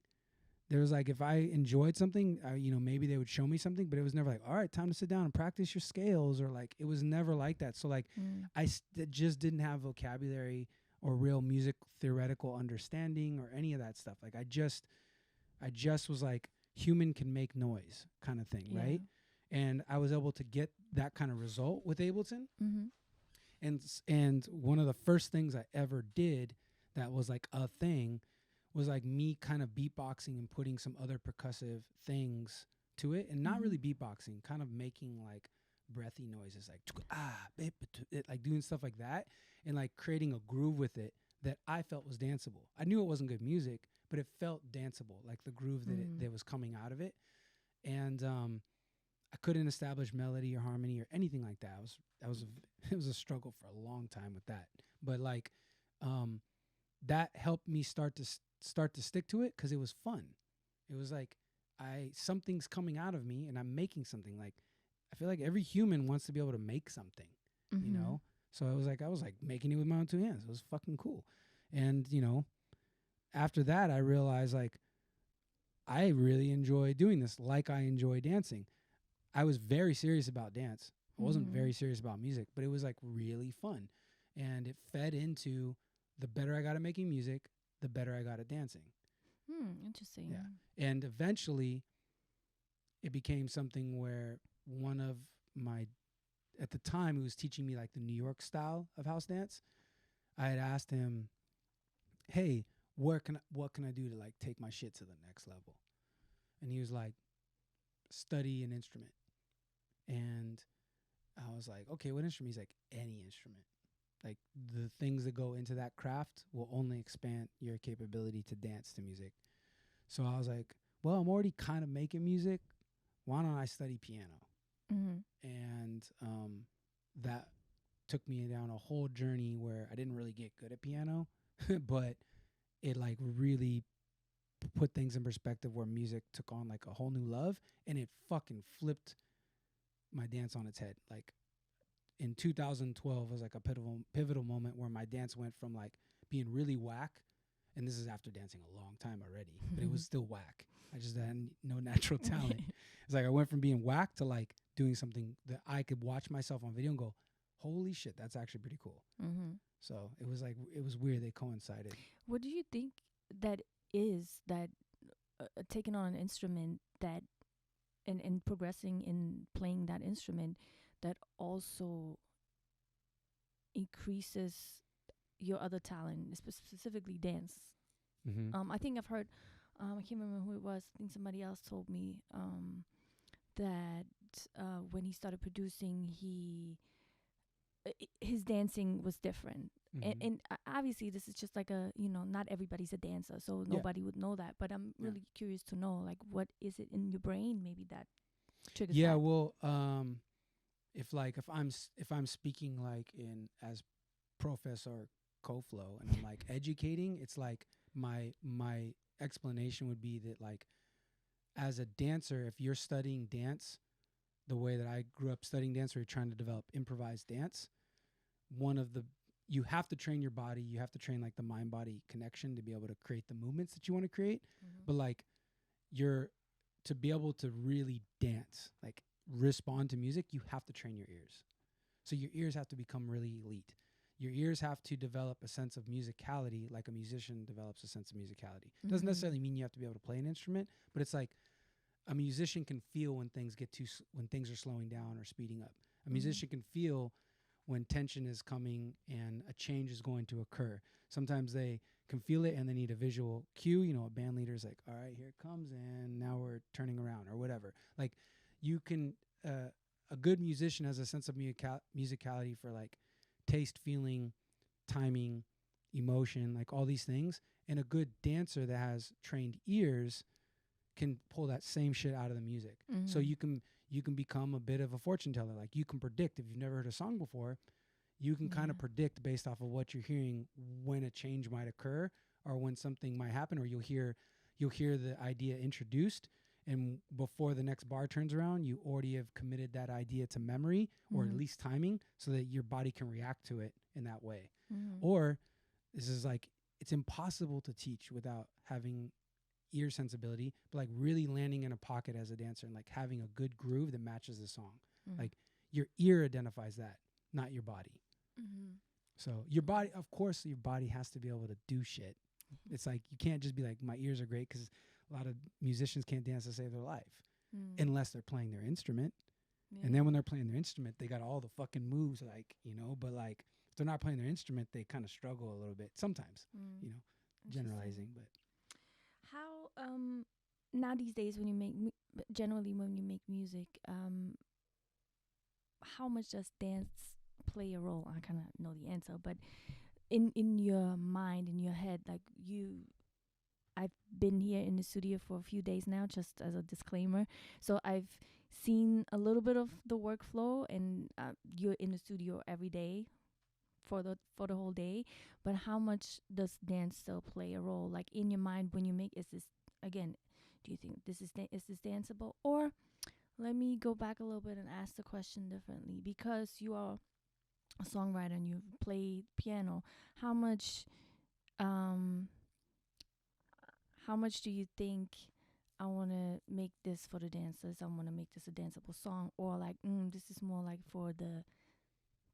There was like, if I enjoyed something, you know, maybe they would show me something, but it was never like, all right, time to sit down and practice your scales, or like, it was never like that. So like, I just didn't have vocabulary or real music theoretical understanding or any of that stuff. Like I just was like, human can make noise kind of thing, right? And I was able to get that kind of result with Ableton. And one of the first things I ever did that was like a thing was like me kind of beatboxing and putting some other percussive things to it, and not really beatboxing, kind of making like breathy noises, like doing stuff like that, and like creating a groove with it that I felt was danceable. I knew it wasn't good music, but it felt danceable, like the groove that was coming out of it. And I couldn't establish melody or harmony or anything like that. It was a struggle for a long time with that. But like that helped me start to stick to it, because it was fun. It was like something's coming out of me and I'm making something. Like I feel like every human wants to be able to make something, you know? So I was like making it with my own two hands. It was fucking cool. And, you know, after that, I realized like I really enjoy doing this, like I enjoy dancing. I was very serious about dance. I wasn't very serious about music, but it was like really fun. And it fed into the better I got at making music, the better I got at dancing. Interesting. Yeah. And eventually it became something where one of my, at the time, who was teaching me like the New York style of house dance, I had asked him, hey, what can I do to like take my shit to the next level? And he was like, study an instrument. And I was like, okay, what instrument? He's like, any instrument. Like the things that go into that craft will only expand your capability to dance to music. So I was like, well, I'm already kind of making music. Why don't I study piano? And that took me down a whole journey where I didn't really get good at piano, but it like really put things in perspective where music took on like a whole new love, and it fucking flipped my dance on its head. Like in 2012 was like a pivotal moment where my dance went from like being really whack, and this is after dancing a long time already, but it was still whack. I just had no natural talent. It's like I went from being whack to like doing something that I could watch myself on video and go, holy shit, that's actually pretty cool. So it was like, it was weird. They coincided. What do you think that is that taking on an instrument that and progressing in playing that instrument that also increases your other talent, specifically dance? I think I've heard, I can't remember who it was. I think somebody else told me that when he started producing, his dancing was different. And obviously this is just like a, not everybody's a dancer, so nobody would know that. But I'm really curious to know, like, what is it in your brain maybe that triggers that? Well, if I'm speaking like in as Professor Coflo and I'm like educating, it's like my explanation would be that like as a dancer, if you're studying dance the way that I grew up studying dance, where you're trying to develop improvised dance, you have to train your body, you have to train like the mind body connection to be able to create the movements that you want to create. But like to be able to really dance, like respond to music, you have to train your ears. So your ears have to become really elite. Your ears have to develop a sense of musicality like a musician develops a sense of musicality. Doesn't necessarily mean you have to be able to play an instrument, but it's like a musician can feel when things when things are slowing down or speeding up. A musician can feel when tension is coming and a change is going to occur. Sometimes they can feel it and they need a visual cue. A band leader is like, all right, here it comes, and now we're turning around or whatever. Like you can, a good musician has a sense of musicality for like taste, feeling, timing, emotion, like all these things. And a good dancer that has trained ears can pull that same shit out of the music. So you can become a bit of a fortune teller. Like you can predict, if you've never heard a song before, you can kind of predict based off of what you're hearing when a change might occur or when something might happen, or you'll hear the idea introduced, and before the next bar turns around, you already have committed that idea to memory or at least timing so that your body can react to it in that way. Or this is like, it's impossible to teach without having ear sensibility, but like really landing in a pocket as a dancer and like having a good groove that matches the song. Like your ear identifies that, not your body. So your body, of course, your body has to be able to do shit. It's like, you can't just be like, my ears are great, because a lot of musicians can't dance to save their life unless they're playing their instrument. And then when they're playing their instrument, they got all the fucking moves, like, but like if they're not playing their instrument, they kind of struggle a little bit sometimes, generalizing. But how now these days when you make generally when you make music, how much does dance play a role? I kind of know the answer, but in your mind, in your head, like I've been here in the studio for a few days now, just as a disclaimer. So I've seen a little bit of the workflow, and you're in the studio every day for the whole day. But how much does dance still play a role? Like in your mind when you make, is this, again, do you think this is this danceable? Or let me go back a little bit and ask the question differently. Because you are a songwriter and you play piano, how much do you think, I want to make this for the dancers, I want to make this a danceable song, or like this is more like for the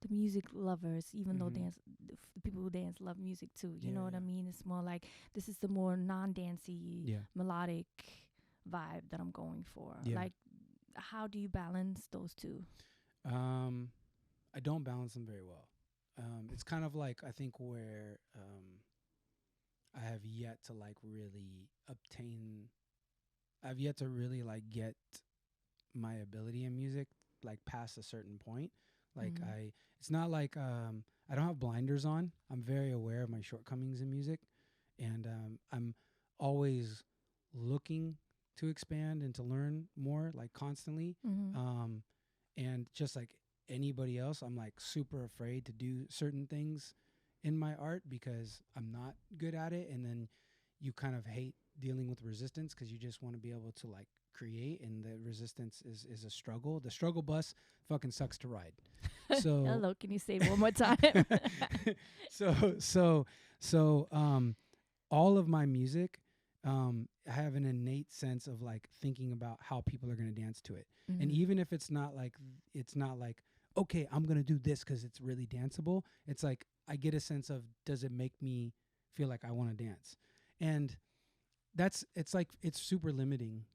music lovers, even though the people who dance love music too, you know what I mean? It's more like, this is the more non-dancey melodic vibe that I'm going for. Like, how do you balance those two? I don't balance them very well. It's kind of like, I think, where I have yet to like really I've yet to really like get my ability in music like past a certain point. Like it's not like I don't have blinders on. I'm very aware of my shortcomings in music, and I'm always looking to expand and to learn more, like constantly. And just like anybody else, I'm like super afraid to do certain things in my art because I'm not good at it. And then you kind of hate dealing with resistance because you just want to be able to like create, and the resistance is a struggle. The struggle bus fucking sucks to ride. So Hello, can you say it one more time? so all of my music, I have an innate sense of like thinking about how people are going to dance to it. And even if it's not like okay, I'm going to do this cuz it's really danceable, it's like I get a sense of, does it make me feel like I want to dance? And it's super limiting.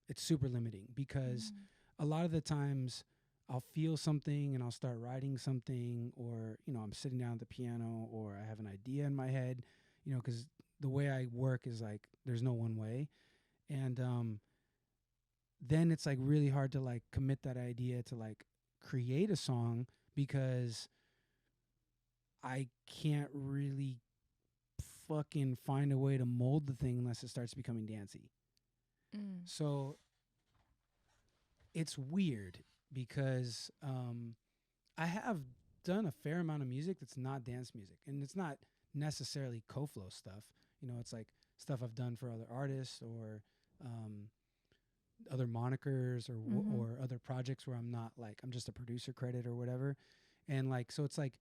It's super limiting because a lot of the times I'll feel something and I'll start writing something, or, you know, I'm sitting down at the piano, or I have an idea in my head, you know, because the way I work is like there's no one way. And then it's like really hard to like commit that idea to like create a song because I can't really fucking find a way to mold the thing unless it starts becoming dancey. So it's weird because I have done a fair amount of music that's not dance music, and it's not necessarily Coflo stuff. You know, it's like stuff I've done for other artists, or other monikers, or other projects where I'm not like, I'm just a producer credit or whatever. And like, so it's like,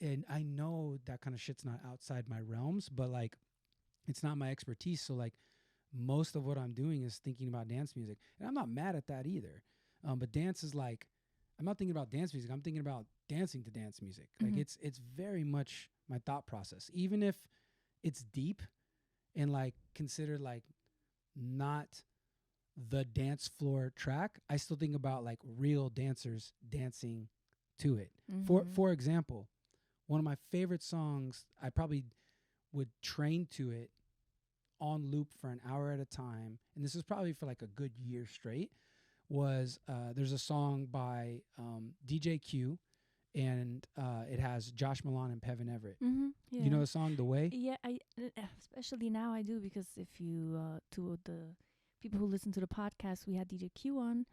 and I know that kind of shit's not outside my realms, but like, it's not my expertise. So like, most of what I'm doing is thinking about dance music, and I'm not mad at that either. But dance is like, I'm not thinking about dance music. I'm thinking about dancing to dance music. Like it's very much my thought process, even if it's deep and like considered like not the dance floor track. I still think about like real dancers dancing to it. For example, one of my favorite songs, I probably would train to it on loop for an hour at a time, and this is probably for like a good year straight, was there's a song by DJ Q, and it has Josh Milan and Pevin Everett. Yeah. You know the song The Way? Yeah, I especially now I do, because if you two of the people who listen to the podcast, we had DJ Q on.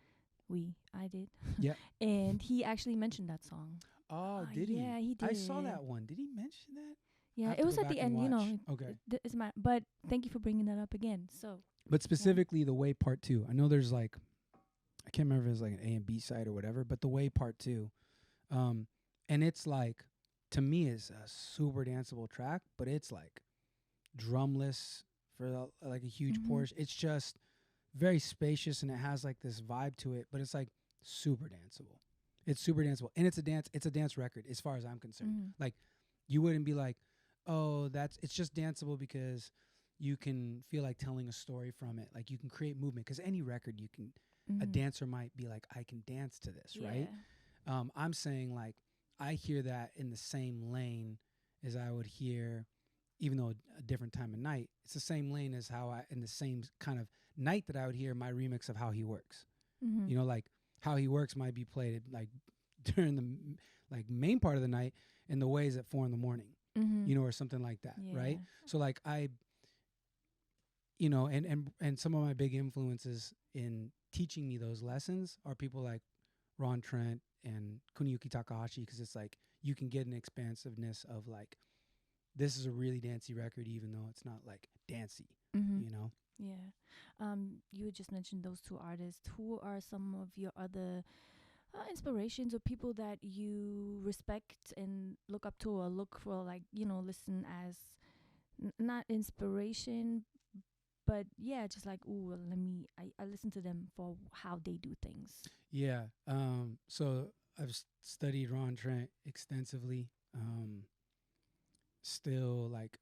I did. Yeah. And he actually mentioned that song. Oh, did he? Yeah, he did. I saw that one. Did he mention that? Yeah, it was at the end, you know. Okay. It's my, but thank you for bringing that up again. So, but specifically The Way Part 2. I know there's like, I can't remember if it's like an A and B side or whatever, but The Way Part 2. And it's like, to me, is a super danceable track, but it's like drumless for like a huge portion. It's just very spacious, and it has like this vibe to it, but it's like super danceable. It's super danceable, and it's a dance record as far as I'm concerned. Like, you wouldn't be like, oh, it's just danceable because you can feel like telling a story from it. Like, you can create movement, because any record you can, a dancer might be like, I can dance to this, right? I'm saying like, I hear that in the same lane as I would hear, even though a different time of night, it's the same lane as how in the same kind of night that I would hear my remix of How He Works. You know, like How He Works might be played like during the like main part of the night, and The Way is at 4 a.m, you know, or something like that, right? So like you know, and some of my big influences in teaching me those lessons are people like Ron Trent and Kuniyuki Takahashi, because it's like you can get an expansiveness of like, this is a really dancey record, even though it's not like dancey, you know? Yeah. You just mentioned those two artists. Who are some of your other inspirations, or people that you respect and look up to, or look for, like, you know, listen as not inspiration, but yeah, just like, ooh, I listen to them for how they do things. Yeah. So I've studied Ron Trent extensively. Still, like,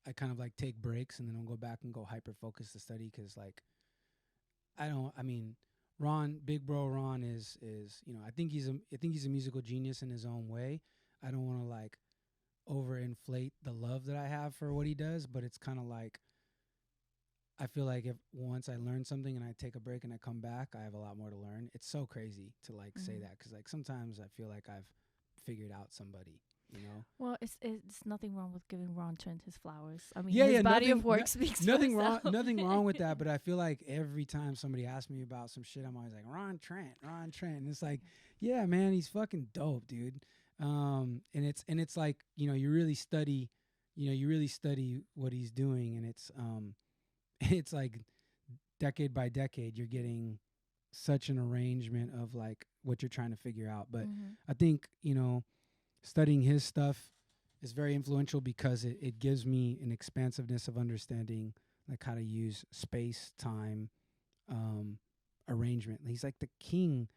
I kind of like take breaks, and then I'll go back and go hyper focus to study, because like, Ron, big bro Ron is, you know, I think he's a musical genius in his own way. I don't want to like overinflate the love that I have for what he does, but it's kind of like, I feel like if once I learn something and I take a break and I come back, I have a lot more to learn. It's so crazy to like say that, because like sometimes I feel like I've figured out somebody, you know. Well, it's nothing wrong with giving Ron Trent his flowers. I mean, Yeah, his yeah, body nothing, of work speaks for nothing wrong, itself. nothing wrong with that. But I feel like every time somebody asks me about some shit, I'm always like Ron Trent, Ron Trent, and it's like, yeah, man, he's fucking dope, dude. And it's like, you know, you really study what he's doing, and it's it's like decade by decade, you're getting such an arrangement of like what you're trying to figure out. But I think, you know, studying his stuff is very influential because it gives me an expansiveness of understanding like how to use space, time, arrangement. He's like the king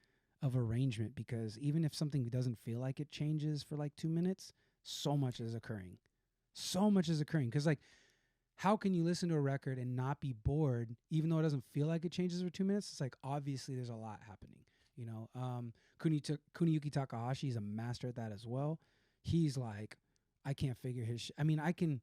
of arrangement, because even if something doesn't feel like it changes for like 2 minutes, so much is occurring. So much is occurring. Because like, how can you listen to a record and not be bored, even though it doesn't feel like it changes for 2 minutes? It's like, obviously there's a lot happening, you know. Kuniyuki Takahashi is a master at that as well. He's like, I can't figure his I mean, I can,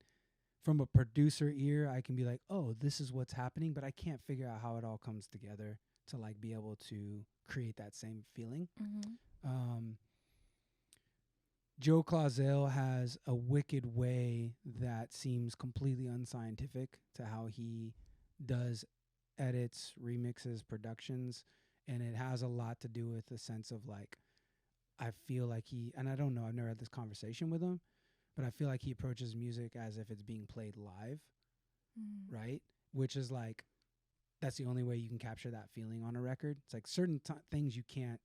from a producer ear, I can be like, oh, this is what's happening, but I can't figure out how it all comes together to like be able to create that same feeling. Joe Claussell has a wicked way that seems completely unscientific to how he does edits, remixes, productions, and it has a lot to do with the sense of like, I feel like and I don't know, I've never had this conversation with him, but I feel like he approaches music as if it's being played live, right? Which is like, that's the only way you can capture that feeling on a record. It's like certain things you can't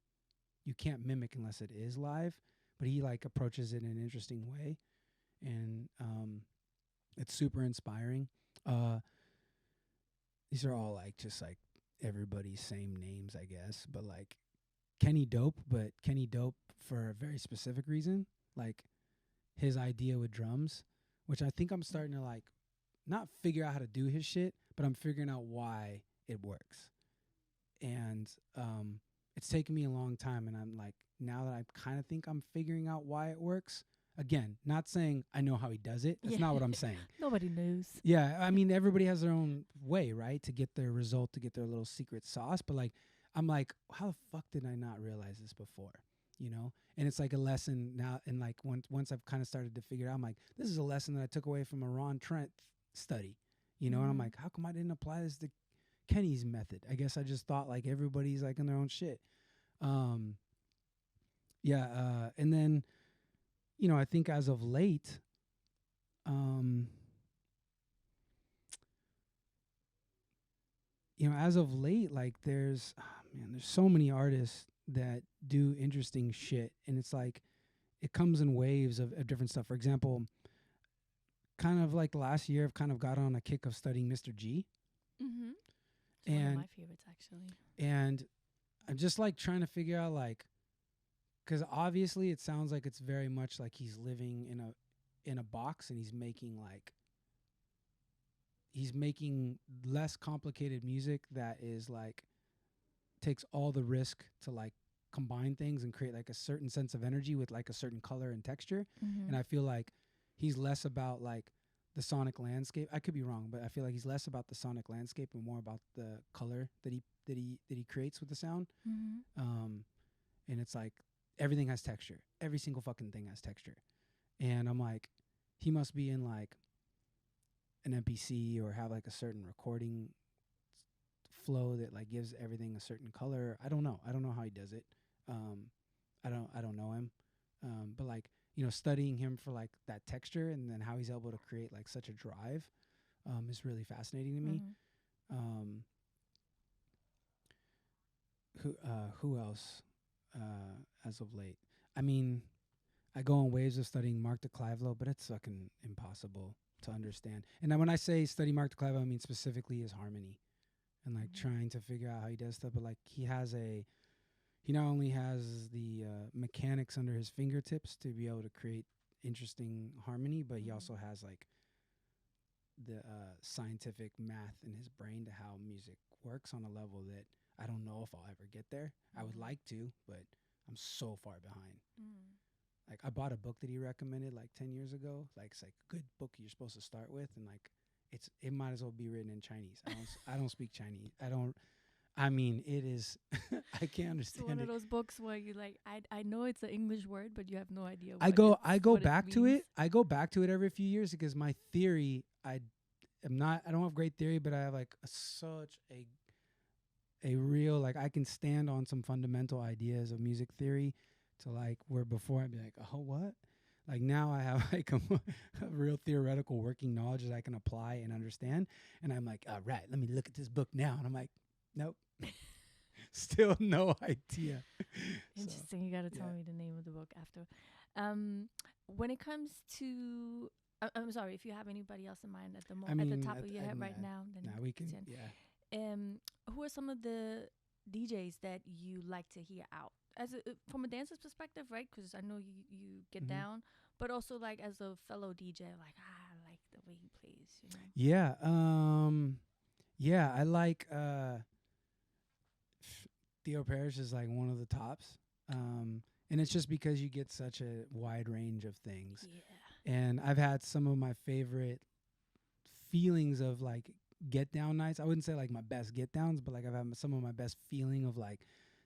mimic unless it is live, but he like approaches it in an interesting way, and it's super inspiring. These are all like just like everybody's same names, I guess, but like Kenny Dope for a very specific reason, like his idea with drums, which I think I'm starting to like not figure out how to do his shit, but I'm figuring out why it works. And it's taken me a long time, and I'm like, now that I kind of think I'm figuring out why it works. Again, not saying I know how he does it. That's not what I'm saying. Nobody knows. Yeah, I mean, everybody has their own way, right, to get their result, to get their little secret sauce. But like, I'm like, how the fuck did I not realize this before? You know? And it's like a lesson now. And like once I've kind of started to figure it out, I'm like, this is a lesson that I took away from a Ron Trent study, you know? And I'm like, how come I didn't apply this to Kenny's method? I guess I just thought like everybody's like in their own shit. And then, you know, I think as of late, like there's so many artists that do interesting shit, and it's like it comes in waves of different stuff. For example, kind of like last year, I've kind of got on a kick of studying Mr. G. It's one of my favorites, actually. And I'm just like trying to figure out like, because obviously it sounds like it's very much like he's living in a box, and he's making less complicated music that is like takes all the risk to like combine things and create like a certain sense of energy with like a certain color and texture. And I feel like he's less about like the sonic landscape. I could be wrong, but I feel like he's less about the sonic landscape and more about the color that he creates with the sound. And it's like everything has texture. Every single fucking thing has texture. And I'm like, he must be in like an MPC or have like a certain recording flow that like gives everything a certain color. I don't know how he does it. I don't know him. But like, you know, studying him for like that texture and then how he's able to create like such a drive is really fascinating to me. Who else as of late? I mean, I go on waves of studying Mark DeClivelo, but it's fucking impossible to understand. And then when I say study Mark DeClivelo, I mean specifically his harmony and like trying to figure out how he does stuff. But like he not only has the mechanics under his fingertips to be able to create interesting harmony, but he also has like the scientific math in his brain to how music works on a level that I don't know if I'll ever get there. I would like to, but I'm so far behind. Like I bought a book that he recommended like 10 years ago. Like it's like a good book you're supposed to start with, and like it might as well be written in Chinese. I don't speak Chinese. I mean, it is. I can't It's one understand of it. those books where you like, I know it's an English word, but you have no idea I go what it back to means. it. I go back to it every few years because my theory, I don't have great theory, but I have like such a real, like, I can stand on some fundamental ideas of music theory to like where before I'd be like, oh, what? Like now I have like a real theoretical working knowledge that I can apply and understand. And I'm like, all right, let me look at this book now. And I'm like, nope, still no idea. So, Interesting. You got to tell yeah. me the name of the book after. When it comes to, I'm sorry if you have anybody else in mind at the I at the mean, top of your head right yeah, now. Then nah, we can, Jen. yeah. Who are some of the DJs that you like to hear out as from a dancer's perspective, right? Because I know you get Mhm. down, but also like as a fellow DJ, like I like the way he plays, you know. Yeah. Yeah, I like Theo Parrish is like one of the tops. And it's just because you get such a wide range of things. Yeah. And I've had some of my favorite feelings of like get down nights. I wouldn't say like my best get downs, but like I've had some of my best feeling of like,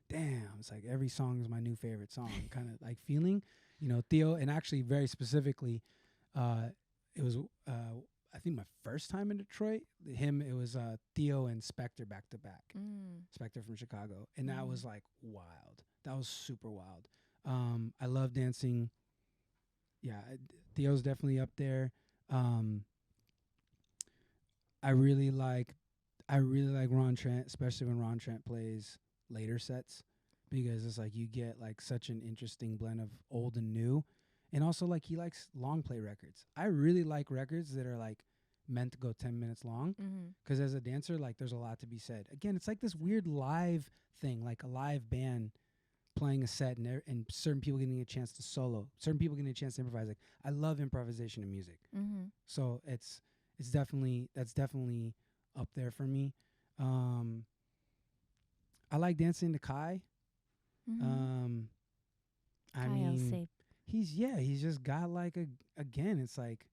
damn, it's like every song is my new favorite song kind of like feeling. You know, Theo, and actually very specifically, it was I think my first time in Detroit. It was Theo and Spectre back to back. Spectre from Chicago, and that was like wild. That was super wild. I love dancing. Yeah, Theo's definitely up there. Um, I really like Ron Trent, especially when Ron Trent plays later sets, because it's like you get like such an interesting blend of old and new, and also like he likes long play records. I really like records that are like meant to go 10 minutes long, because as a dancer, like there's a lot to be said. Again, it's like this weird live thing, like a live band playing a set, and certain people getting a chance to solo, certain people getting a chance to improvise. Like I love improvisation in music, so that's definitely up there for me. I like dancing to Kai. I mean, he's just got like again, it's like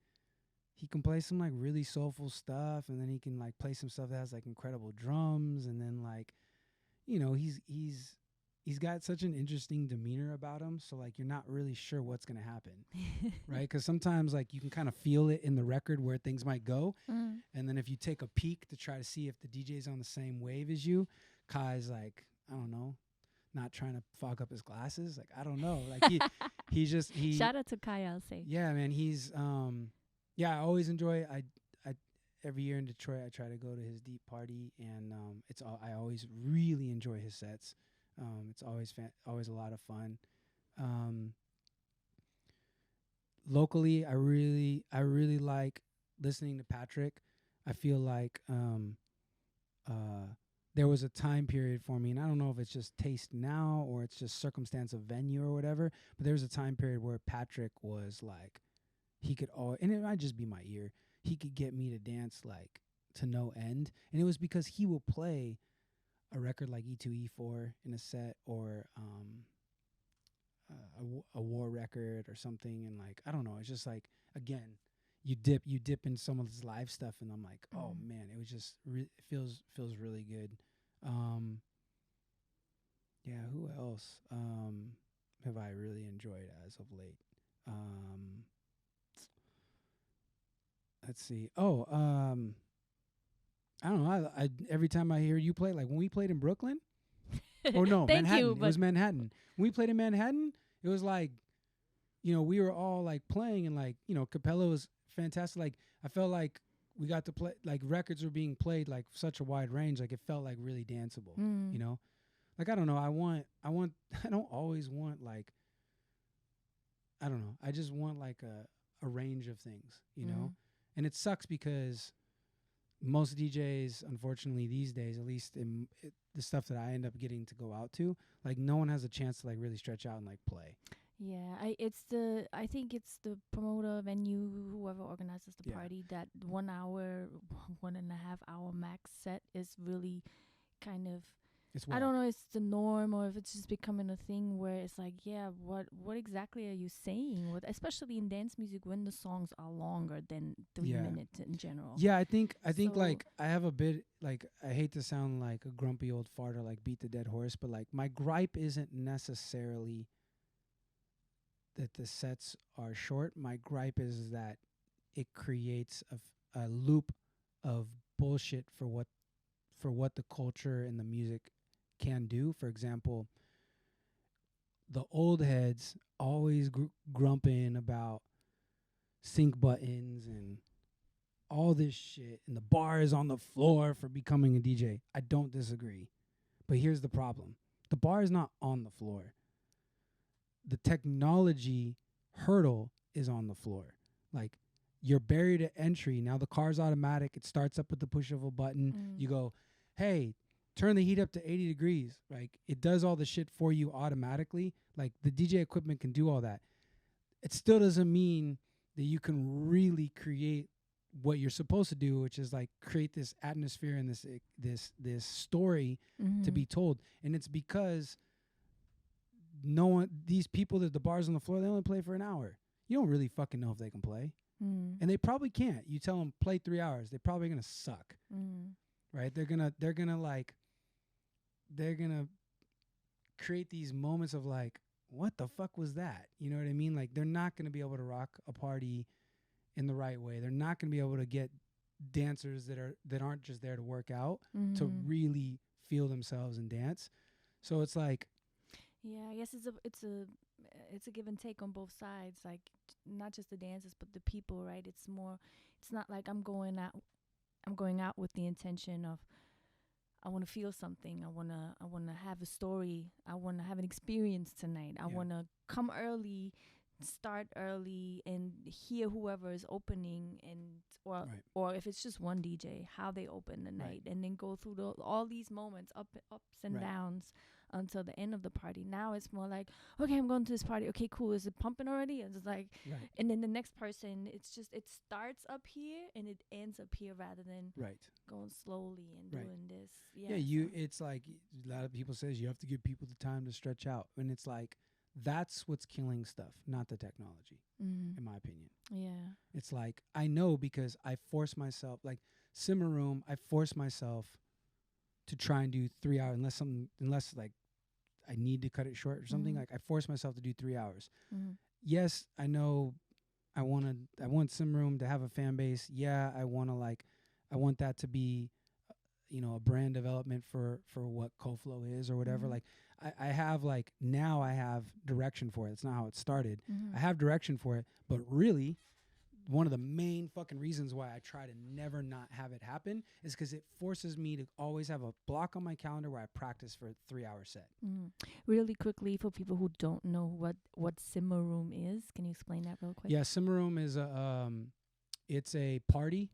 he can play some like really soulful stuff, and then he can like play some stuff that has like incredible drums, and then like, you know, he's got such an interesting demeanor about him, so like you're not really sure what's gonna happen. Right? Because sometimes like you can kind of feel it in the record where things might go, and then if you take a peek to try to see if the DJ's on the same wave as you, Kai's like, I don't know, not trying to fog up his glasses. Like I don't know, like he Shout out to Kai, I'll say. yeah, man, he's yeah, I always enjoy. I every year in Detroit, I try to go to his deep party, and I always really enjoy his sets. It's always a lot of fun. Locally, I really like listening to Patrick. I feel like there was a time period for me, and I don't know if it's just taste now or it's just circumstance of venue or whatever, but there was a time period where Patrick was like, he could and it might just be my ear, he could get me to dance like to no end, and it was because he will play a record like E2 E4 in a set, or a war record or something, and like I don't know, it's just like, again, you dip in some of his live stuff, and I'm like, oh man, it was just it feels really good. Yeah, who else have I really enjoyed as of late? Let's see. I don't know. I every time I hear you play, like when we played in Brooklyn, or no, Thank Manhattan. you, It was Manhattan. When we played in Manhattan, it was like, you know, we were all like playing, and like, you know, Capella was fantastic. Like I felt like we got to play, like records were being played like such a wide range. Like it felt like really danceable, you know? Like, I don't know. I don't always want like, I don't know. I just want like a range of things, you know? And it sucks because most DJs, unfortunately, these days, at least in the stuff that I end up getting to go out to, like no one has a chance to like really stretch out and like play. Yeah, I think it's the promoter, venue, whoever organizes the party, that 1 hour, 1.5 hour max set is really kind of It's I whack. don't know if it's the norm or if it's just becoming a thing where it's like, yeah, what exactly are you saying? With especially in dance music when the songs are longer than 3 minutes in general. Yeah, I think So- like I have a bit like I hate to sound like a grumpy old fart or like beat the dead horse, but like my gripe isn't necessarily that the sets are short. My gripe is that it creates a loop of bullshit for what the culture and the music can do. For example, the old heads always grumping about sync buttons and all this shit, and the bar is on the floor for becoming a DJ. I don't disagree. But here's the problem. The bar is not on the floor. The technology hurdle is on the floor. Like, your barrier to entry, now the car's automatic. It starts up with the push of a button. You go, hey, turn the heat up to 80 degrees. Like, it does all the shit for you automatically. Like, the DJ equipment can do all that. It still doesn't mean that you can really create what you're supposed to do, which is like create this atmosphere and this story to be told. And it's because these people that the bars on the floor, they only play for an hour. You don't really fucking know if they can play. And they probably can't. You tell them play 3 hours, they're probably gonna suck. Right? They're gonna create these moments of like, what the fuck was that? You know what I mean? Like, they're not gonna be able to rock a party in the right way. They're not gonna be able to get dancers that aren't just there to work out to really feel themselves and dance. So it's like, yeah, I guess it's a give and take on both sides. Like not just the dancers, but the people, right? It's not like I'm going out with the intention of I want to feel something. I want to have a story. I want to have an experience tonight. I want to come early, start early, and hear whoever is opening, and or if it's just one DJ, how they open the night, and then go through all these moments, ups and downs, until the end of the party. Now it's more like, okay, I'm going to this party. Okay, cool. Is it pumping already? And it's like, and then the next person, it's just it starts up here and it ends up here rather than going slowly and doing this. It's like a lot of people says you have to give people the time to stretch out, and it's like that's what's killing stuff, not the technology, in my opinion. Yeah, it's like I know because I force myself, like Simmer Room, I force myself to try and do 3 hours unless like I need to cut it short or something. Like I force myself to do 3 hours. Yes, I know I want Simmer Room to have a fan base. Yeah, I want that to be a brand development for what Coflo is or whatever. Like I have now I have direction for it. It's not how it started. I have direction for it, but really one of the main fucking reasons why I try to never not have it happen is because it forces me to always have a block on my calendar where I practice for a 3-hour set. Really quickly, for people who don't know what Simmer Room is, can you explain that real quick? Yeah, Simmer Room is it's a party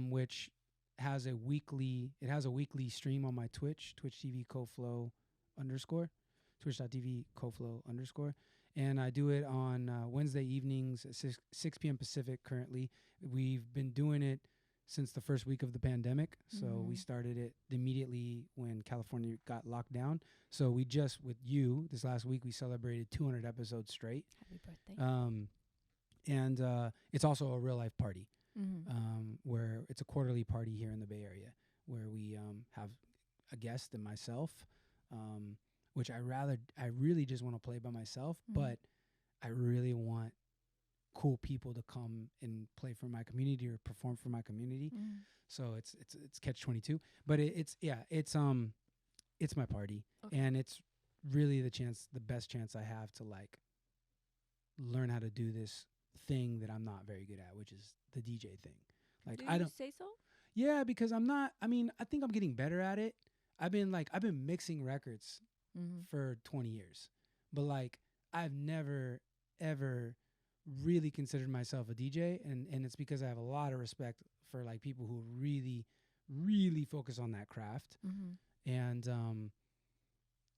which has a weekly stream on my Twitch TV Coflo _ twitch.tv Coflo _ and I do it on Wednesday evenings at 6 p.m. Pacific currently. We've been doing it since the first week of the pandemic. So we started it immediately when California got locked down. So we just, with you, this last week, we celebrated 200 episodes straight. Happy birthday. And it's also a real life party where it's a quarterly party here in the Bay Area where we have a guest and myself. Which I really just want to play by myself, but I really want cool people to come and play for my community or perform for my community. So it's catch-22, but it's my party, and it's really the best chance I have to like learn how to do this thing that I'm not very good at, which is the DJ thing. Like, do you say so? Yeah, because I'm not. I mean, I think I'm getting better at it. I've been mixing records for 20 years. But like I've never ever really considered myself a DJ, and it's because I have a lot of respect for like people who really really focus on that craft. And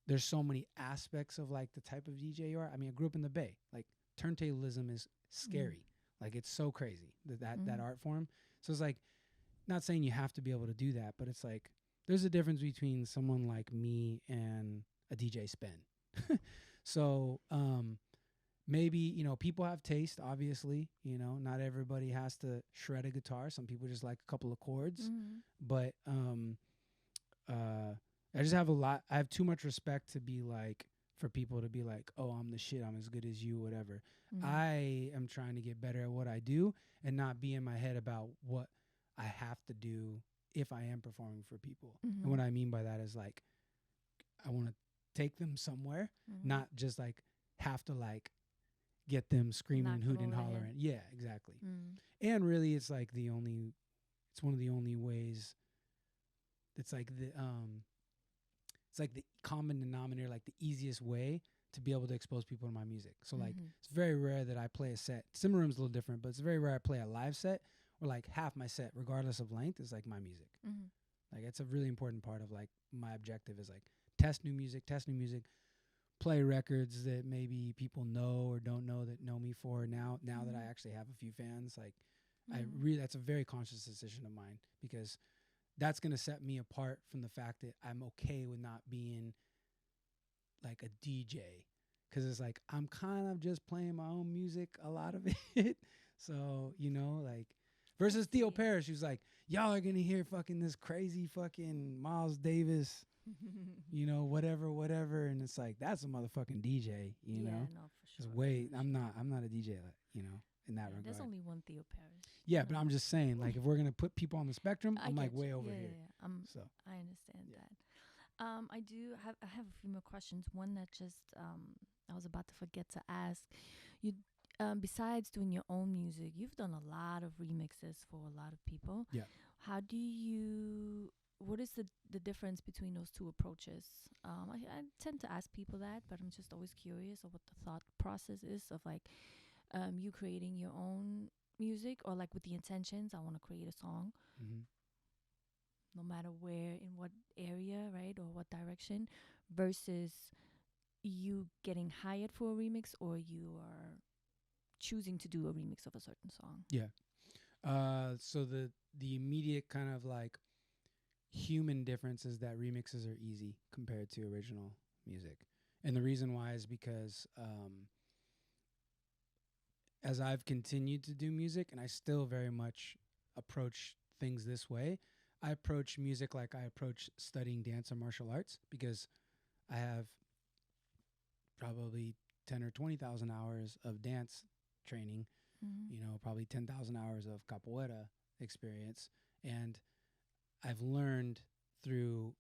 there's so many aspects of like the type of DJ you are. I mean, I grew up in the Bay. Like turntablism is scary. Like it's so crazy that art form. So it's like not saying you have to be able to do that, but it's like there's a difference between someone like me and a DJ Spin. So maybe, you know, people have taste, obviously. You know, not everybody has to shred a guitar. Some people just like a couple of chords. But I just have I have too much respect to be like, for people to be like, oh, I'm the shit, I'm as good as you, whatever. I am trying to get better at what I do and not be in my head about what I have to do if I am performing for people. And what I mean by that is like, I want to take them somewhere, not just like have to like get them screaming and hooting and hollering. Yeah, exactly. And really, it's like it's one of the only ways. It's like the common denominator, like the easiest way to be able to expose people to my music. So like, it's very rare that I play a set. Simmerum's a little different, but it's very rare I play a live set where like half my set, regardless of length, is like my music. Like, it's a really important part of like my objective is like test new music, play records that maybe people know or don't know that know me for now that I actually have a few fans. Like, that's a very conscious decision of mine, because that's going to set me apart from the fact that I'm okay with not being like a DJ. Because it's like, I'm kind of just playing my own music, a lot of it. So, you know, like, versus Theo Parrish, who's like, y'all are going to hear fucking this crazy fucking Miles Davis, you know, whatever. And it's like, that's a motherfucking DJ, you know? No, for sure. I'm not a DJ, you know, in that regard. There's only one Theo Parrish. Yeah, but I'm just saying, like, if we're going to put people on the spectrum, I'm like way over here. Yeah. I understand that. I have a few more questions. One that just I was about to forget to ask you. Besides doing your own music, you've done a lot of remixes for a lot of people. Yeah. What is the difference between those two approaches? I tend to ask people that, but I'm just always curious of what the thought process is of like you creating your own music, or like with the intentions, I want to create a song. No matter where, in what area, right, or what direction, versus you getting hired for a remix, or you are choosing to do a remix of a certain song. Yeah. So the immediate kind of like human difference is that remixes are easy compared to original music. And the reason why is because as I've continued to do music, and I still very much approach things this way, I approach music like I approach studying dance or martial arts, because I have probably 10 or 20,000 hours of dance training, you know, probably 10,000 hours of Capoeira experience. And I've learned through,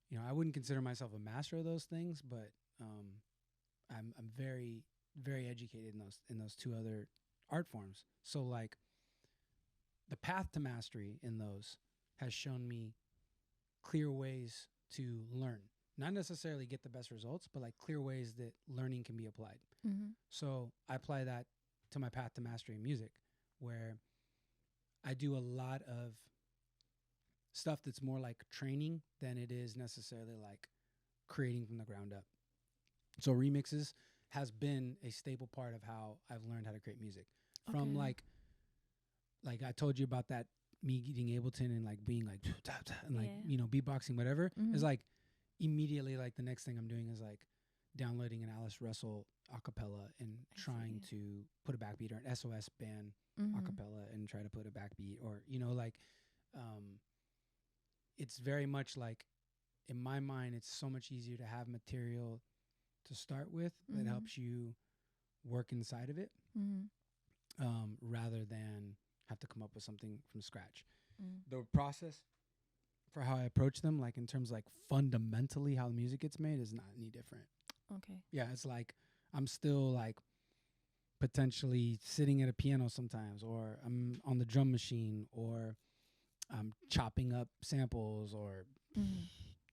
you know, I wouldn't consider myself a master of those things, but I'm very, very educated in those two other art forms. So like the path to mastery in those has shown me clear ways to learn, not necessarily get the best results, but like clear ways that learning can be applied. So I apply that to my path to mastery in music, where I do a lot of stuff that's more like training than it is necessarily like creating from the ground up. So remixes has been a staple part of how I've learned how to create music. From like I told you about that, me getting Ableton and like being like and like, you know, beatboxing, whatever. It's like immediately like the next thing I'm doing is like downloading an Alice Russell acapella and trying to put a backbeat, or an SOS band acapella and try to put a backbeat, or, you know, like it's very much like, in my mind, it's so much easier to have material to start with that helps you work inside of it, rather than have to come up with something from scratch. The process for how I approach them, like in terms of like fundamentally how the music gets made, is not any different. Okay. Yeah, it's like I'm still like potentially sitting at a piano sometimes, or I'm on the drum machine, or I'm chopping up samples, or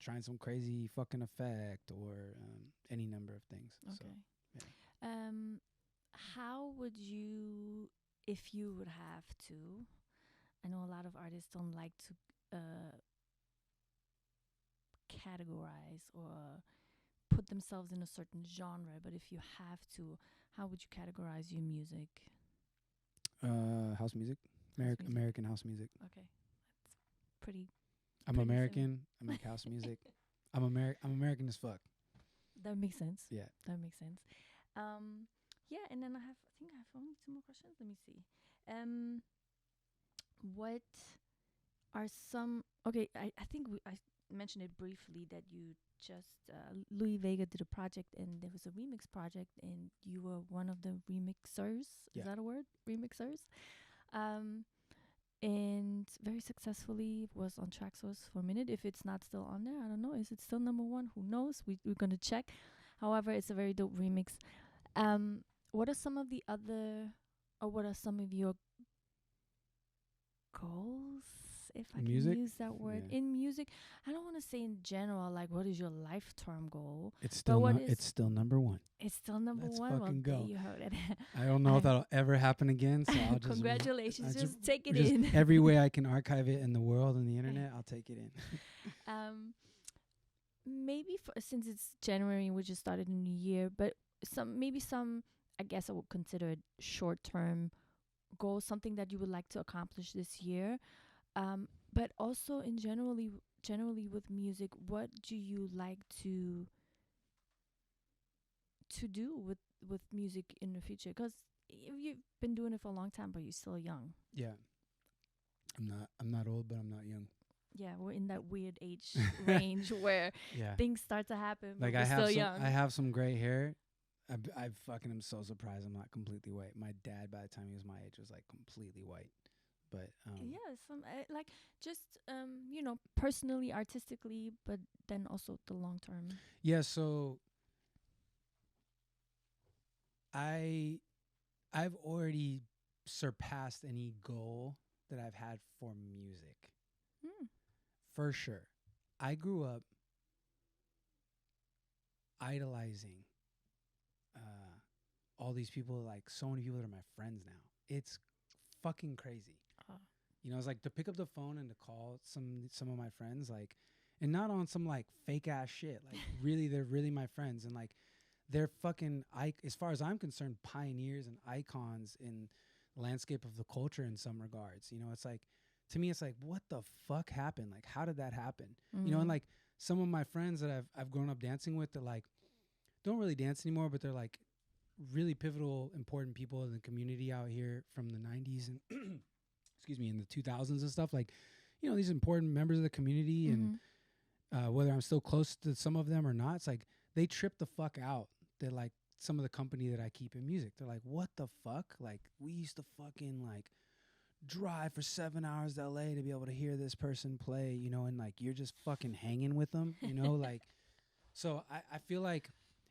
trying some crazy fucking effect, or any number of things. Okay. So, yeah. How would you, if you would have to, I know a lot of artists don't like to categorize or put themselves in a certain genre, but if you have to, how would you categorize your music? House music. American house music. Okay. That's pretty I'm pretty American. I make house music. I'm American as fuck. That makes sense. Yeah. That makes sense. Yeah, and then I think I have only two more questions. Let me see. What are some? Okay, I think I mentioned it briefly that you just Louie Vega did a project and there was a remix project and you were one of the remixers. Yeah. Is that a word? Remixers. Um, and very successfully was on Traxsource for a minute. If it's not still on there, I don't know. Is it still number one? Who knows? We're gonna check. However, it's a very dope remix. What are some of the other, or what are some of your goals, if I Music? can use that word, Yeah. in music? I don't want to say in general, like what is your life-term goal? It's But still what it's still number one. It's still number Let's one. Well, fucking there go. you heard it. I don't know if I- that'll ever happen again. So I'll just Congratulations. I Just take it just in. every way I can archive it in the world and the internet, I'll take it in. Maybe since it's January, we just started a new year, but some, I guess I would consider it short-term goals, something that you would like to accomplish this year. But also in generally with music, what do you like to do with music in the future? Because you've been doing it for a long time, but you're still young. Yeah. I'm not old, but I'm not young. Yeah, we're in that weird age range where Yeah. things start to happen, but Like we're still young. I have some gray hair. I fucking am so surprised I'm not completely white. My dad, by the time he was my age, was like completely white. But Yeah, some like just personally, artistically, but then also the long term. yeah, so I've already surpassed any goal that I've had for music. For sure. I grew up idolizing all these people, like so many people that are my friends now. It's fucking crazy. You know, it's like to pick up the phone and to call some of my friends, like, and not on some like fake ass shit. Like really, they're really my friends, and like they're fucking, as far as I'm concerned, pioneers and icons in the landscape of the culture in some regards. You know, it's like, to me, it's like, what the fuck happened? Like, how did that happen? You know, and like some of my friends that I've grown up dancing with, that like don't really dance anymore, but they're like really pivotal, important people in the community out here from the 90s and excuse me, in the 2000s and stuff. Like, you know, these important members of the community, and whether I'm still close to some of them or not, it's like they trip the fuck out that like some of the company that I keep in music. They're like, what the fuck? Like, we used to fucking like drive for 7 hours to LA to be able to hear this person play, you know, and like you're just fucking hanging with them, you know, like. So I feel like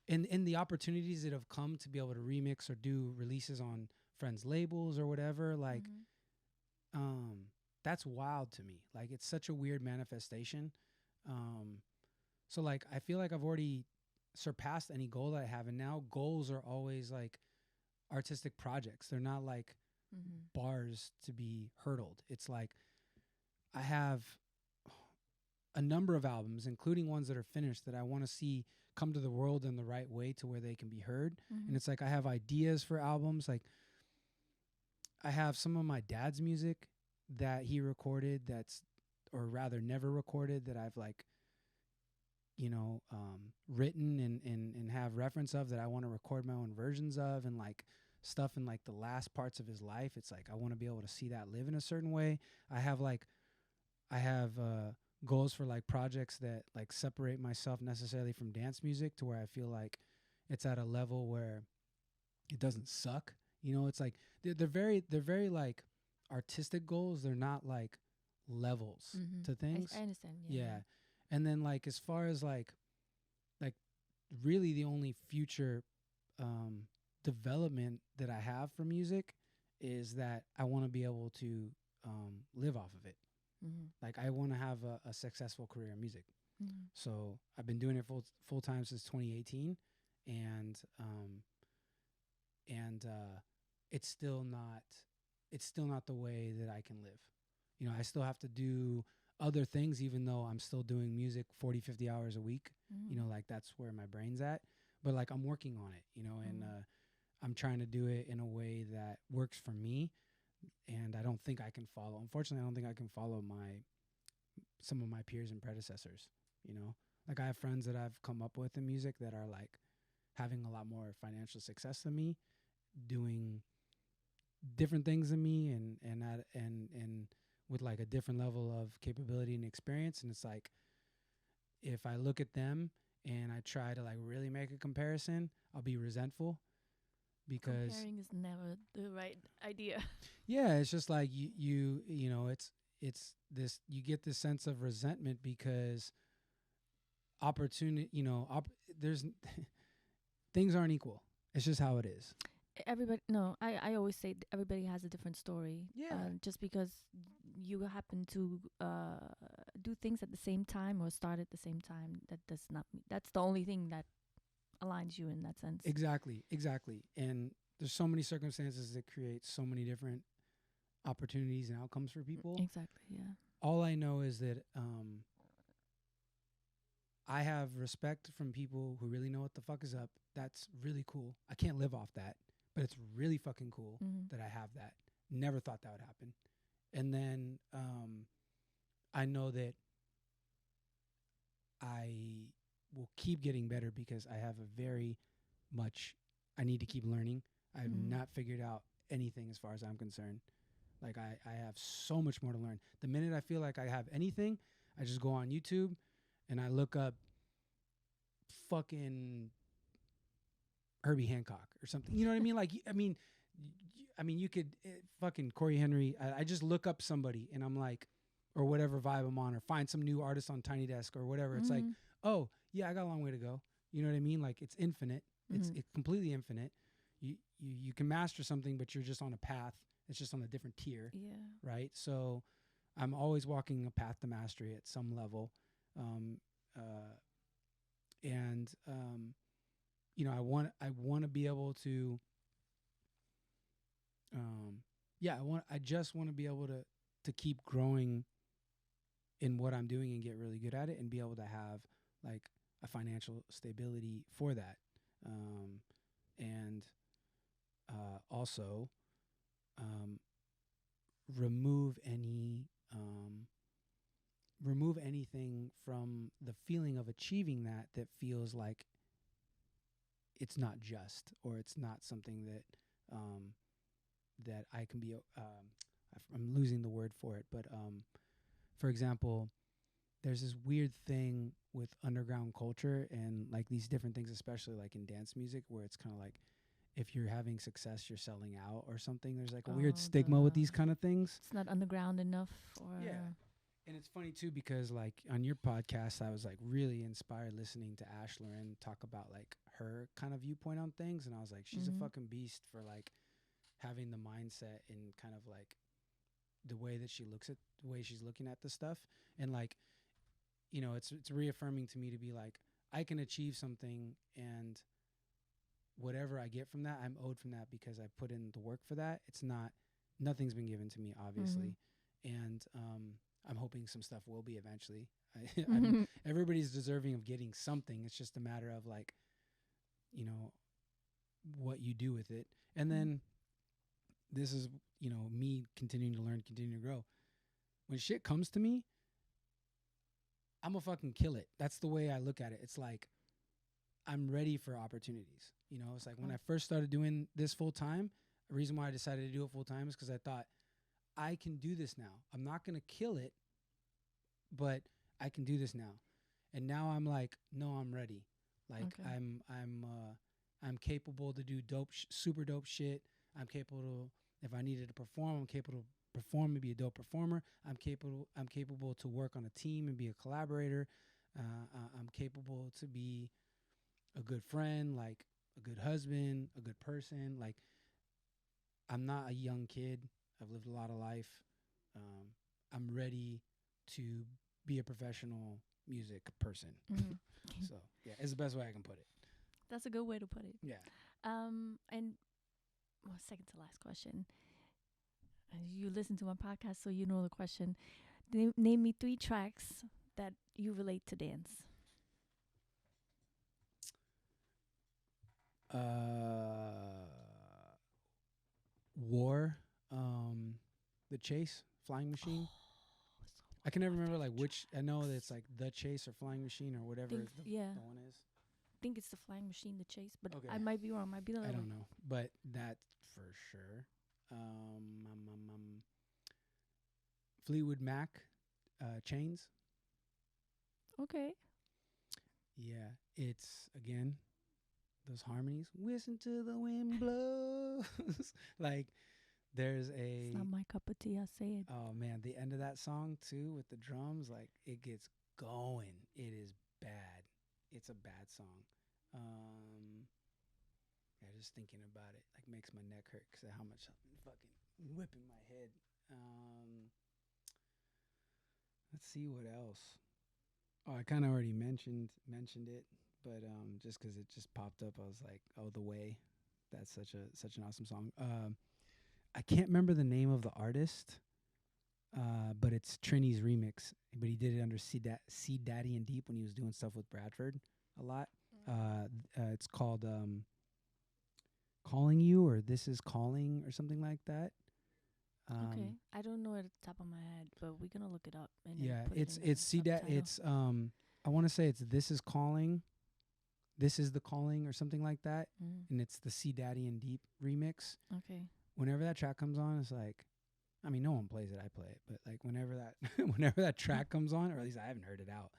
in the opportunities that have come to be able to remix or do releases on friends' labels or whatever, like that's wild to me. Like, it's such a weird manifestation. So like I feel like I've already surpassed any goal that I have, and now goals are always like artistic projects. They're not like bars to be hurdled. It's like I have a number of albums, including ones that are finished, that I want to see come to the world in the right way to where they can be heard. And it's like I have ideas for albums. Like I have some of my dad's music that he recorded or rather never recorded, that I've like, you know, written and have reference of, that I want to record my own versions of, and like stuff in like the last parts of his life. It's like I want to be able to see that live in a certain way. I have goals for like projects that like separate myself necessarily from dance music, to where I feel like it's at a level where it doesn't suck. You know, it's like they're very like artistic goals. They're not like levels to things. I understand. Yeah. And then like as far as like really the only future development that I have for music is that I want to be able to live off of it. Like I want to have a successful career in music. So I've been doing it full time since 2018, and it's still not the way that I can live. You know, I still have to do other things, even though I'm still doing music 40, 50 hours a week. You know, like that's where my brain's at. But like I'm working on it, you know, and I'm trying to do it in a way that works for me. And I don't think I can follow. Unfortunately, I don't think I can follow my some of my peers and predecessors, you know? Like I have friends that I've come up with in music that are like having a lot more financial success than me, doing different things than me and with like a different level of capability and experience. And it's like, if I look at them and I try to like really make a comparison, I'll be resentful because Comparing is never the right idea. yeah, it's just like you know, it's this, you get this sense of resentment because opportunity, you know, there's things aren't equal. It's just how it is. Everybody, no, I always say everybody has a different story. Yeah. Just because you happen to do things at the same time or start at the same time, that does not mean, that's the only thing that aligns you in that sense. Exactly. And there's so many circumstances that create so many different opportunities and outcomes for people. Exactly, yeah. All I know is that I have respect from people who really know what the fuck is up. That's really cool. I can't live off that, but it's really fucking cool that I have that. Never thought that would happen. And then I know that I will keep getting better because I have a very much, I need to keep learning. I've not figured out anything as far as I'm concerned. Like I have so much more to learn. The minute I feel like I have anything, I just go on YouTube and I look up fucking Herbie Hancock or something. You know what I mean? Like, I mean, you could fucking Corey Henry. I just look up somebody and I'm like, or whatever vibe I'm on, or find some new artist on Tiny Desk or whatever. It's like, oh yeah, I got a long way to go. You know what I mean? Like it's infinite. It's completely infinite. You can master something, but you're just on a path. It's just on a different tier. Yeah. Right. So I'm always walking a path to mastery at some level. You know, I want to be able to, I just want to be able to keep growing in what I'm doing and get really good at it and be able to have like a financial stability for that. And also remove anything from the feeling of achieving that feels like it's not just, or it's not something that I can be, I'm losing the word for it, but for example, there's this weird thing with underground culture and like these different things, especially like in dance music, where it's kind of like if you're having success, you're selling out or something. There's like a weird stigma with these kind of things. It's not underground enough. Or yeah. And it's funny too, because like on your podcast, I was like really inspired listening to Ashler talk about like her kind of viewpoint on things. And I was like, she's a fucking beast for like having the mindset and kind of like the way that she looks at the way she's looking at the stuff. And like, you know, it's reaffirming to me to be like, I can achieve something, and whatever I get from that, I'm owed from that because I put in the work for that. It's not, nothing's been given to me, obviously. And I'm hoping some stuff will be eventually. Everybody's deserving of getting something. It's just a matter of like, you know, what you do with it. And then this is, you know, me continuing to learn, continue to grow. When shit comes to me, I'm gonna fucking kill it. That's the way I look at it. It's like, I'm ready for opportunities. You know, it's like when I first started doing this full time, the reason why I decided to do it full time is because I thought, I can do this now. I'm not going to kill it, but I can do this now. And now I'm like, no, I'm ready. Like I'm capable to do super dope shit. I'm capable to, if I needed to perform, I'm capable to perform and be a dope performer. I'm capable to work on a team and be a collaborator. I'm capable to be a good friend, like a good husband, a good person. Like, I'm not a young kid. I've lived a lot of life. I'm ready to be a professional music person. So, yeah, it's the best way I can put it. That's a good way to put it. Yeah. And well, second to last question. You listen to my podcast, so you know the question. Name me 3 tracks that you relate to dance. War, The Chase, Flying Machine. I can never remember like which. I know that it's like The Chase or Flying Machine or whatever Think, the yeah, one is. I think it's the Flying Machine, the Chase, but Okay. I might be wrong. Might be the I other don't one. know, but that for sure. Fleetwood Mac, Chains. Okay. Yeah, it's again those harmonies. Listen to the wind blows. Like there's It's a not my cup of tea. I say it. oh man, the end of that song too with the drums, like it gets going. It is bad. It's a bad song. Yeah, just thinking about it like makes my neck hurt because of how much I've been fucking whipping my head. Let's see what else. Oh, I kind of already mentioned it, but just because it just popped up, I was like, oh, The Way. That's such an awesome song. I can't remember the name of the artist, but it's Trini's remix. But he did it under C Daddy and Deep when he was doing stuff with Bradford a lot. It's called Calling You or This Is Calling or something like that. Okay. I don't know at the top of my head, but we're gonna look it up. And then Yeah, put it's it in the C Dad. subtitle. It's I want to say it's This Is Calling. This is the Calling or something like that, and it's the C Daddy and Deep remix. Okay. Whenever that track comes on, it's like, I mean, no one plays it, I play it, but like whenever that whenever that track comes on, or at least I haven't heard it out.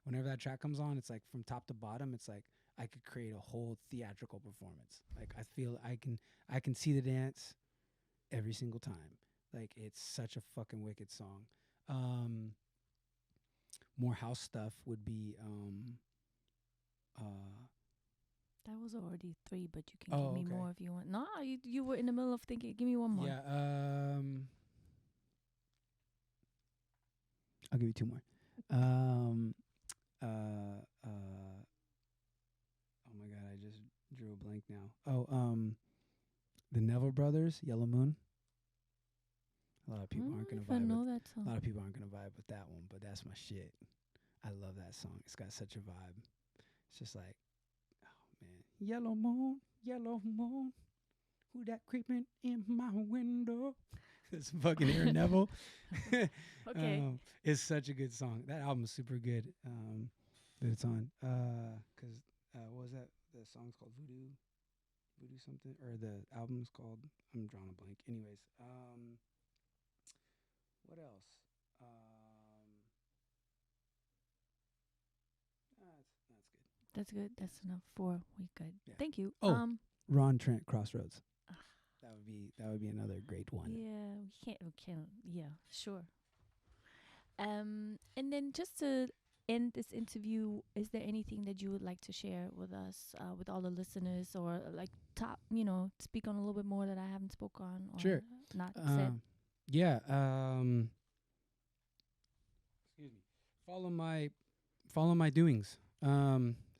Whenever that track comes on, it's like from top to bottom, it's like I could create a whole theatrical performance. Like I feel I can see the dance every single time. Like it's such a fucking wicked song. More house stuff would be That was already 3, but you can give me okay. more if you want. No, you were in the middle of thinking. Give me one more. Yeah, I'll give you 2 more. Oh my god, I just drew a blank now. The Neville Brothers, Yellow Moon. A lot of people aren't gonna I vibe know with that song. a lot of people aren't gonna vibe with that one, but that's my shit. I love that song. It's got such a vibe. It's just like, oh man, Yellow Moon, who that creeping in my window? It's fucking Aaron Neville. Okay. It's such a good song. That album's super good. That it's on. Cause what was that? The song's called Voodoo something, or the album's called. I'm drawing a blank. Anyways, what else? That's good. That's enough for we good. Yeah. Thank you. Oh, Ron Trent, Crossroads. That would be another great one. Yeah, we can't. Yeah, sure. And then just to end this interview, is there anything that you would like to share with us, with all the listeners, or like speak on a little bit more that I haven't spoke on or Sure. not said? Yeah. Excuse me. Follow my doings.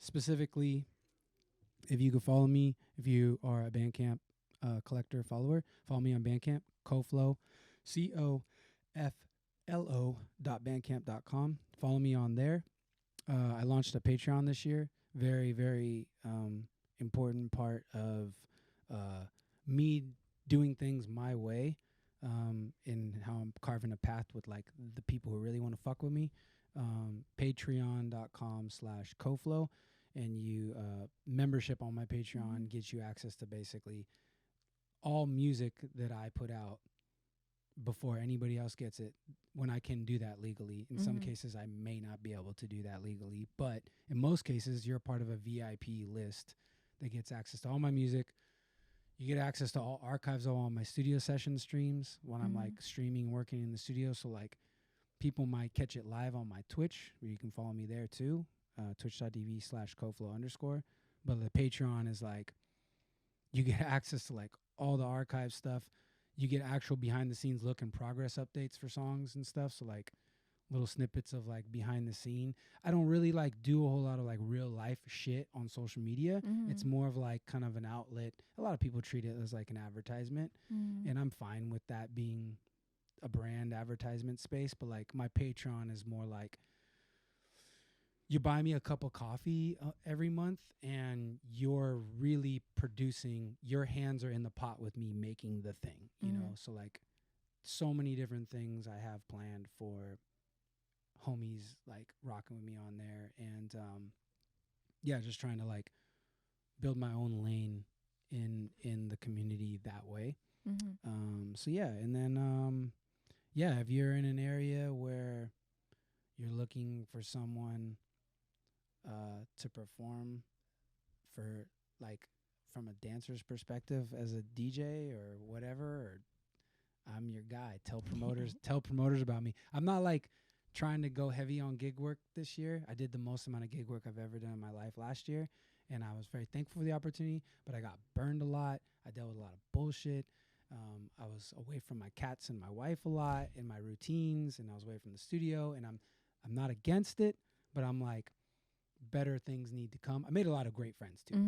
Specifically, if you could follow me, if you are a Bandcamp collector follower, follow me on Bandcamp, Coflo, COFLO.bandcamp.com. Follow me on there. I launched a Patreon this year. Very, very important part of me doing things my way, in how I'm carving a path with like the people who really want to fuck with me. Patreon.com/Coflo, and you membership on my Patreon gets you access to basically all music that I put out before anybody else gets it, when I can do that legally. In some cases, I may not be able to do that legally, but in most cases, you're part of a VIP list that gets access to all my music. You get access to all archives of all my studio session streams when I'm like streaming, working in the studio. So like people might catch it live on my Twitch, where you can follow me there too, twitch.tv/Coflo_. But the Patreon is like, you get access to like all the archive stuff. You get actual behind the scenes look and progress updates for songs and stuff. So like little snippets of like behind the scene. I don't really like do a whole lot of like real life shit on social media. It's more of like kind of an outlet. A lot of people treat it as like an advertisement, and I'm fine with that being a brand advertisement space. But like my Patreon is more like, you buy me a cup of coffee every month, and you're really producing. Your hands are in the pot with me making the thing, you know. So like, so many different things I have planned for homies like rocking with me on there, and yeah, just trying to like build my own lane in the community that way. So yeah, and then yeah, if you're in an area where you're looking for someone to perform for like from a dancer's perspective as a DJ or whatever, or I'm your guy. Tell promoters about me. I'm not like trying to go heavy on gig work this year. I did the most amount of gig work I've ever done in my life last year, and I was very thankful for the opportunity, but I got burned a lot. I dealt with a lot of bullshit. I was away from my cats and my wife a lot in my routines, and I was away from the studio, and I'm not against it, but I'm like, better things need to come. I made a lot of great friends too. I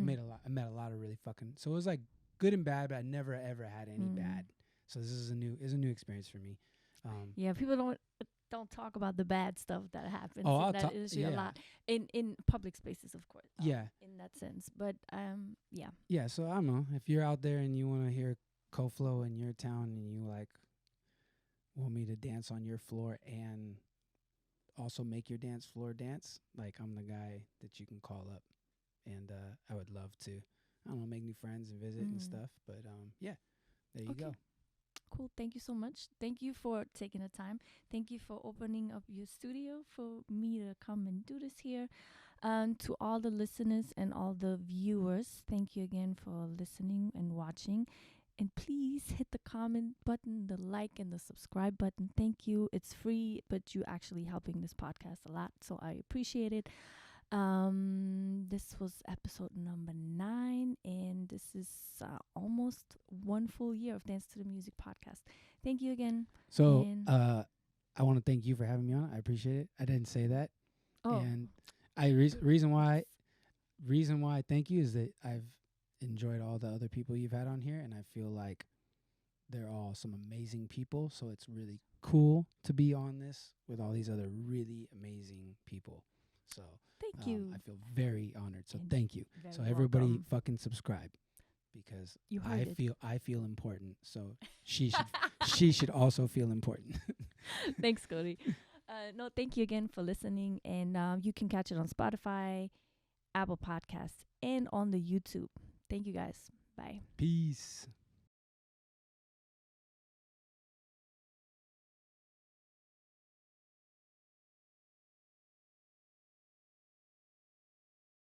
met a lot of really fucking, so it was like good and bad, but I never ever had any bad. So this is a new experience for me. Yeah, people don't talk about the bad stuff that happens Oh, in that industry a lot in public spaces, of course. Yeah, in that sense. But yeah. Yeah, so I don't know if you're out there and you want to hear Coflo in your town and you like want me to dance on your floor and also make your dance floor dance, like I'm the guy that you can call up, and I would love to, I don't know, make new friends and visit and stuff. But yeah, there you go. Cool. Thank you so much. Thank you for taking the time. Thank you for opening up your studio for me to come and do this here. And to all the listeners and all the viewers, thank you again for listening and watching. And please hit the comment button, the like, and the subscribe button. Thank you. It's free, but you're actually helping this podcast a lot, so I appreciate it. This was episode number 9, and this is almost 1 full year of Dance to the Music podcast. Thank you again. So I want to thank you for having me on. I appreciate it. I didn't say that. And reason why I thank you is that I've enjoyed all the other people you've had on here, and I feel like they're all some amazing people. So it's really cool to be on this with all these other really amazing people. So thank you. I feel very honored. So thank you. So Very everybody welcome. fucking subscribe, because You heard I feel important. So she should also feel important. Thanks, Cody. No, thank you again for listening, and you can catch it on Spotify, Apple Podcasts, and on the YouTube. Thank you guys. Bye. Peace.